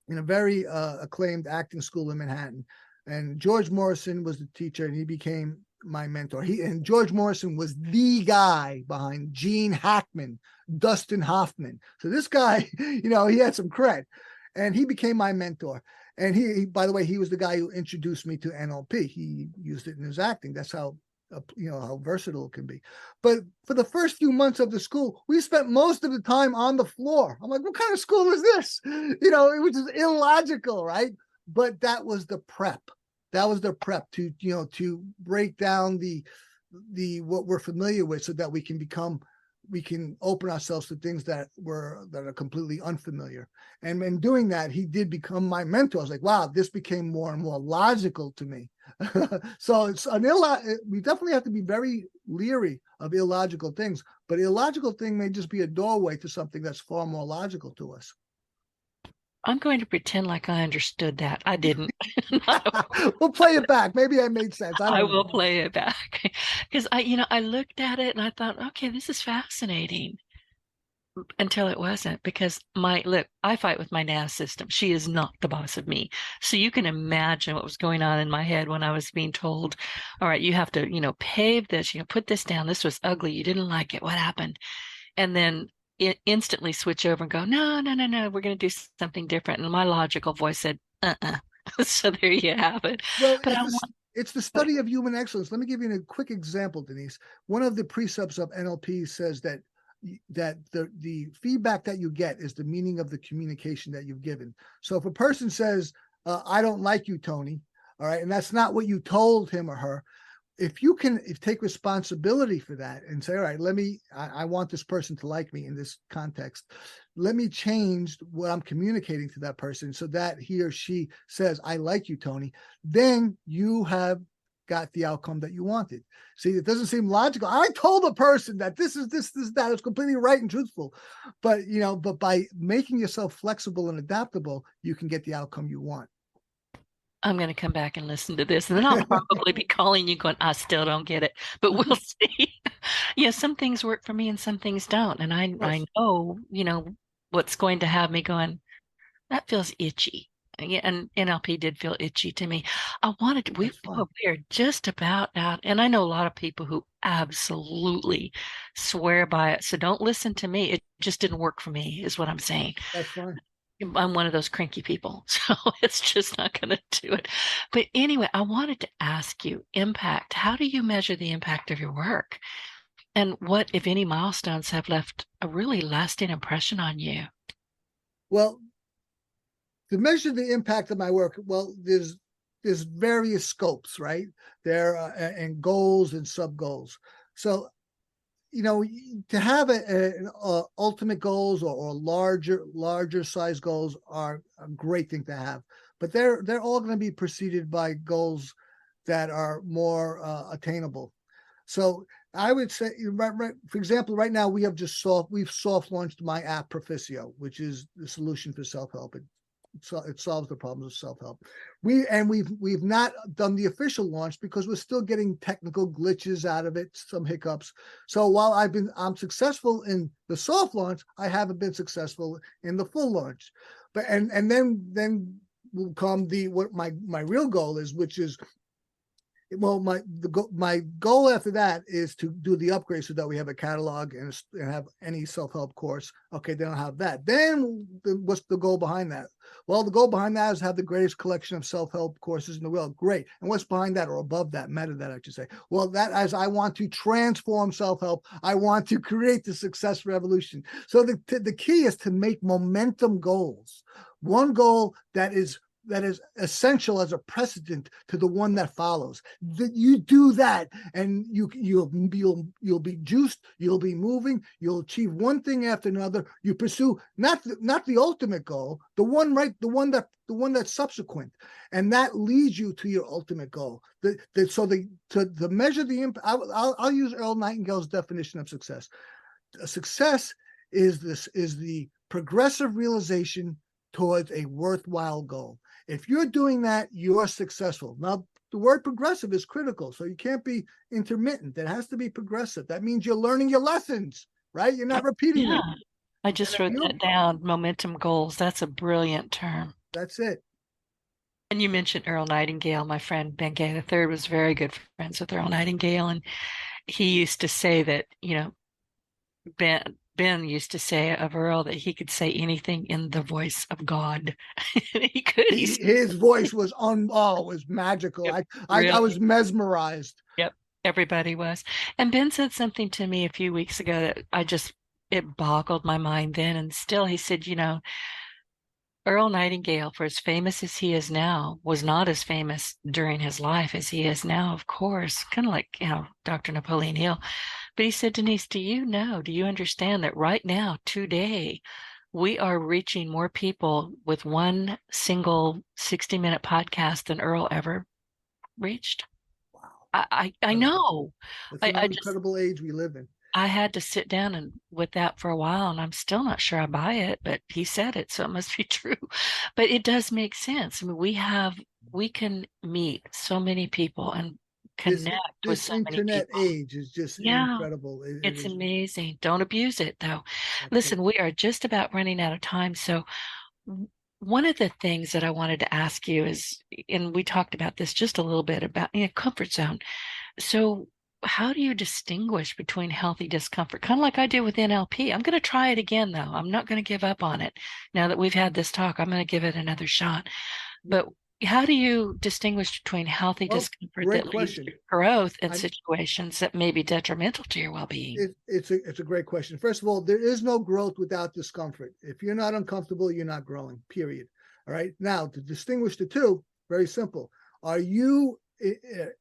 Speaker 3: in a very acclaimed acting school in Manhattan. And George Morrison was the teacher, and he became my mentor. And George Morrison was the guy behind Gene Hackman, Dustin Hoffman. So this guy, he had some cred, and he became my mentor. And he, by the way, he was the guy who introduced me to NLP. He used it in his acting. That's how how versatile it can be. But for the first few months of the school, we spent most of the time on the floor. I'm like, what kind of school is this? Which is illogical, right? But that was the prep. That was the prep to break down the what we're familiar with, so that we can open ourselves to things that are completely unfamiliar. And in doing that, he did become my mentor. I was like, wow, this became more and more logical to me. So it's we definitely have to be very leery of illogical things, but illogical thing may just be a doorway to something that's far more logical to us.
Speaker 2: I'm going to pretend like I understood that. I didn't.
Speaker 3: We'll play it back. Maybe I made sense.
Speaker 2: I will play it back because I looked at it and I thought, okay, this is fascinating. until it wasn't, because I fight with my NAS system. She is not the boss of me. So you can imagine what was going on in my head when I was being told, all right, you have to, pave this, put this down. This was ugly. You didn't like it. What happened? And then instantly switch over and go, no, no, no, no, we're going to do something different. And my logical voice said, uh-uh. So there you have it.
Speaker 3: Well,
Speaker 2: But
Speaker 3: it's the study of human excellence. Let me give you a quick example, Denise. One of the precepts of NLP says that the feedback that you get is the meaning of the communication that you've given. So if a person says, I don't like you, Tony, all right, and that's not what you told him or her, if you take responsibility for that and say, all right, I want this person to like me in this context. Let me change what I'm communicating to that person so that he or she says, I like you, Tony. Then you have got the outcome that you wanted. See, it doesn't seem logical. I told the person that this is that. It's completely right and truthful. But, but by making yourself flexible and adaptable, you can get the outcome you want.
Speaker 2: I'm going to come back and listen to this, and then I'll probably be calling you going, I still don't get it, but we'll see. Some things work for me and some things don't. And I know, what's going to have me going, that feels itchy. And NLP did feel itchy to me. We are just about out. And I know a lot of people who absolutely swear by it. So don't listen to me. It just didn't work for me, is what I'm saying.
Speaker 3: That's fine.
Speaker 2: I'm one of those cranky people, so it's just not going to do it. But anyway, I wanted to ask you, impact. How do you measure the impact of your work? And what, if any, milestones have left a really lasting impression on you?
Speaker 3: Well, to measure the impact of my work, well, there's various scopes, right? There and goals and sub goals. So to have an ultimate goals or larger size goals are a great thing to have, but they're all going to be preceded by goals that are more attainable. So I would say, right, for example, right now we've soft launched my app Perficio, which is the solution for self-help. It solves the problems of self-help. We've not done the official launch because we're still getting technical glitches out of it, some hiccups. So while I'm successful in the soft launch, I haven't been successful in the full launch. But and then will come what my real goal is, which is, well, my goal after that is to do the upgrade so that we have a catalog and have any self-help course. Okay, they don't have that. Then what's the goal behind that? Well, the goal behind that is have the greatest collection of self-help courses in the world. Great. And what's behind that, or above that, meta that I should say? Well, that as I want to transform self-help, I want to create the success revolution. So the key is to make momentum goals. One goal that is essential as a precedent to the one that follows. That you do that, and you'll be juiced. You'll be moving. You'll achieve one thing after another. You pursue not the ultimate goal, the one that's subsequent, and that leads you to your ultimate goal. To measure the impact, I'll use Earl Nightingale's definition of success. Success is the progressive realization towards a worthwhile goal. If you're doing that, you're successful. Now, the word progressive is critical, so you can't be intermittent. It has to be progressive. That means you're learning your lessons, right? You're not repeating them.
Speaker 2: I just wrote that down, momentum goals. That's a brilliant term.
Speaker 3: That's it.
Speaker 2: And you mentioned Earl Nightingale. My friend Ben Gay III was very good friends with Earl Nightingale, and he used to say that, Ben used to say of Earl that he could say anything in the voice of God. He could.
Speaker 3: His voice was was magical. I was mesmerized.
Speaker 2: Yep, everybody was. And Ben said something to me a few weeks ago that it boggled my mind then, and still he said, Earl Nightingale, for as famous as he is now, was not as famous during his life as he is now, of course, kind of like, Dr. Napoleon Hill. But he said, Denise, do you understand that right now, today, we are reaching more people with one single 60-minute podcast than Earl ever reached?
Speaker 3: Wow.
Speaker 2: I know.
Speaker 3: It's an incredible age we live in.
Speaker 2: I had to sit down with that for a while, and I'm still not sure I buy it, but he said it, so it must be true. But it does make sense. I mean, we can meet so many people, and connect with
Speaker 3: This
Speaker 2: so many
Speaker 3: internet
Speaker 2: people.
Speaker 3: age is just incredible. It
Speaker 2: It's
Speaker 3: is
Speaker 2: amazing. Don't abuse it, though. Listen,
Speaker 3: absolutely.
Speaker 2: we are just about running out of time. So, one of the things that I wanted to ask you is, and we talked about this just a little bit about comfort zone. So, how do you distinguish between healthy discomfort? Kind of like I did with NLP. I'm going to try it again, though. I'm not going to give up on it. Now that we've had this talk, I'm going to give it another shot. But how do you distinguish between healthy
Speaker 3: Well,
Speaker 2: discomfort
Speaker 3: great
Speaker 2: that leads
Speaker 3: question.
Speaker 2: to growth and
Speaker 3: I'm-
Speaker 2: situations that may be detrimental to your well-being?
Speaker 3: It's a great question. First of all, there is no growth without discomfort. If you're not uncomfortable, you're not growing, period. All right. Now, to distinguish the two, very simple. Are you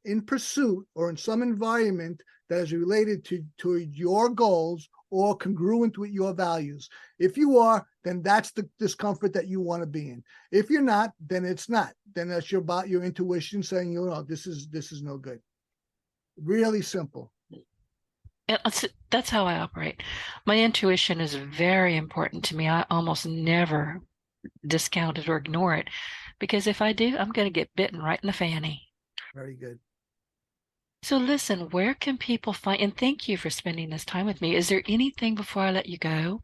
Speaker 3: in pursuit or in some environment that is related to your goals or congruent with your values? If you are, then that's the discomfort that you want to be in. If you're not, then it's not. Then that's your intuition saying, this is no good. Really simple.
Speaker 2: That's how I operate. My intuition is very important to me. I almost never discount it or ignore it, because if I do, I'm going to get bitten right in the fanny.
Speaker 3: Very good.
Speaker 2: So listen, where can people find, and thank you for spending this time with me. Is there anything before I let you go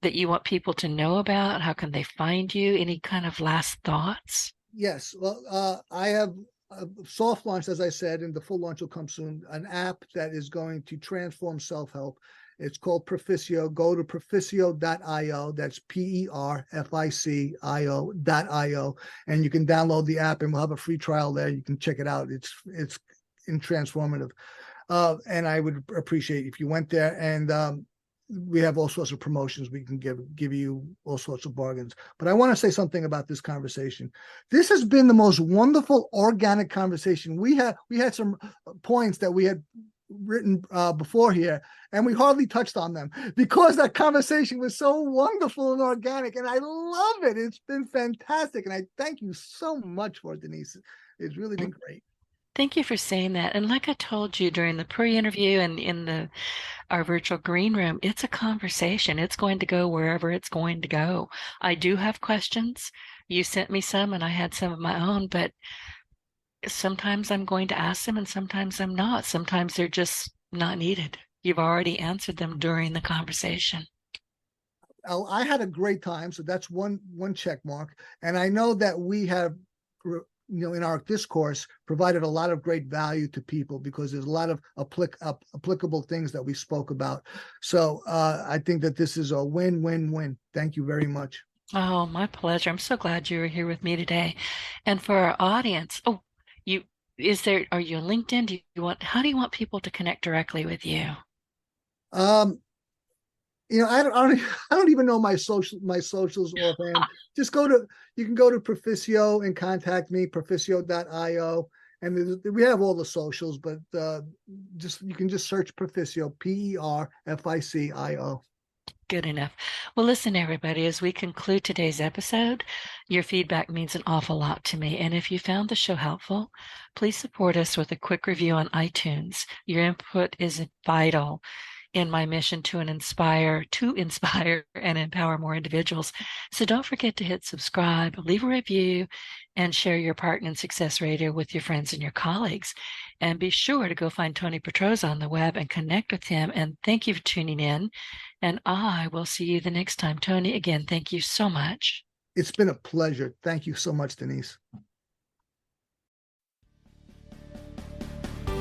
Speaker 2: that you want people to know about? How can they find you? Any kind of last thoughts?
Speaker 3: Yes. Well, I have a soft launch, as I said, and the full launch will come soon, an app that is going to transform self-help. It's called Perficio. Go to perficio.io. That's PERFICIO.io. And you can download the app and we'll have a free trial there. You can check it out. It's transformative. And I would appreciate if you went there, and we have all sorts of promotions. We can give you all sorts of bargains. But I want to say something about this conversation. This has been the most wonderful organic conversation. We had some points that we had written before here, and we hardly touched on them because that conversation was so wonderful and organic, and I love it. It's been fantastic, and I thank you so much for it, Denise. It's really been great.
Speaker 2: Thank you for saying that. And like I told you during the pre-interview and in our virtual green room, it's a conversation. It's going to go wherever it's going to go. I do have questions. You sent me some and I had some of my own, but sometimes I'm going to ask them and sometimes I'm not. Sometimes they're just not needed. You've already answered them during the conversation.
Speaker 3: I had a great time. So that's one check mark. And I know that we have, in our discourse, provided a lot of great value to people because there's a lot of applicable things that we spoke about. So I think that this is a win-win-win. Thank you very much.
Speaker 2: Oh, my pleasure. I'm so glad you were here with me today. And for our audience, are you on LinkedIn? How do you want people to connect directly with you?
Speaker 3: I don't even know my socials offhand. Just you can go to Perficio and contact me, perficio.io. And we have all the socials, but you can just search Perficio, PERFICIO.
Speaker 2: Good enough. Well, listen, everybody, as we conclude today's episode, your feedback means an awful lot to me. And if you found the show helpful, please support us with a quick review on iTunes. Your input is vital in my mission to inspire and empower more individuals. So don't forget to hit subscribe, leave a review, and share your Partner in Success Radio with your friends and your colleagues. And be sure to go find Tony Petrozza on the web and connect with him. And thank you for tuning in. And I will see you the next time. Tony, again, thank you so much.
Speaker 3: It's been a pleasure. Thank you so much, Denise.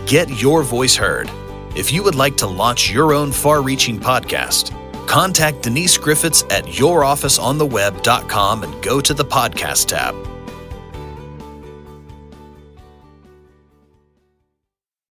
Speaker 1: Get your voice heard. If you would like to launch your own far-reaching podcast, contact Denise Griffitts at yourofficeontheweb.com and go to the podcast tab.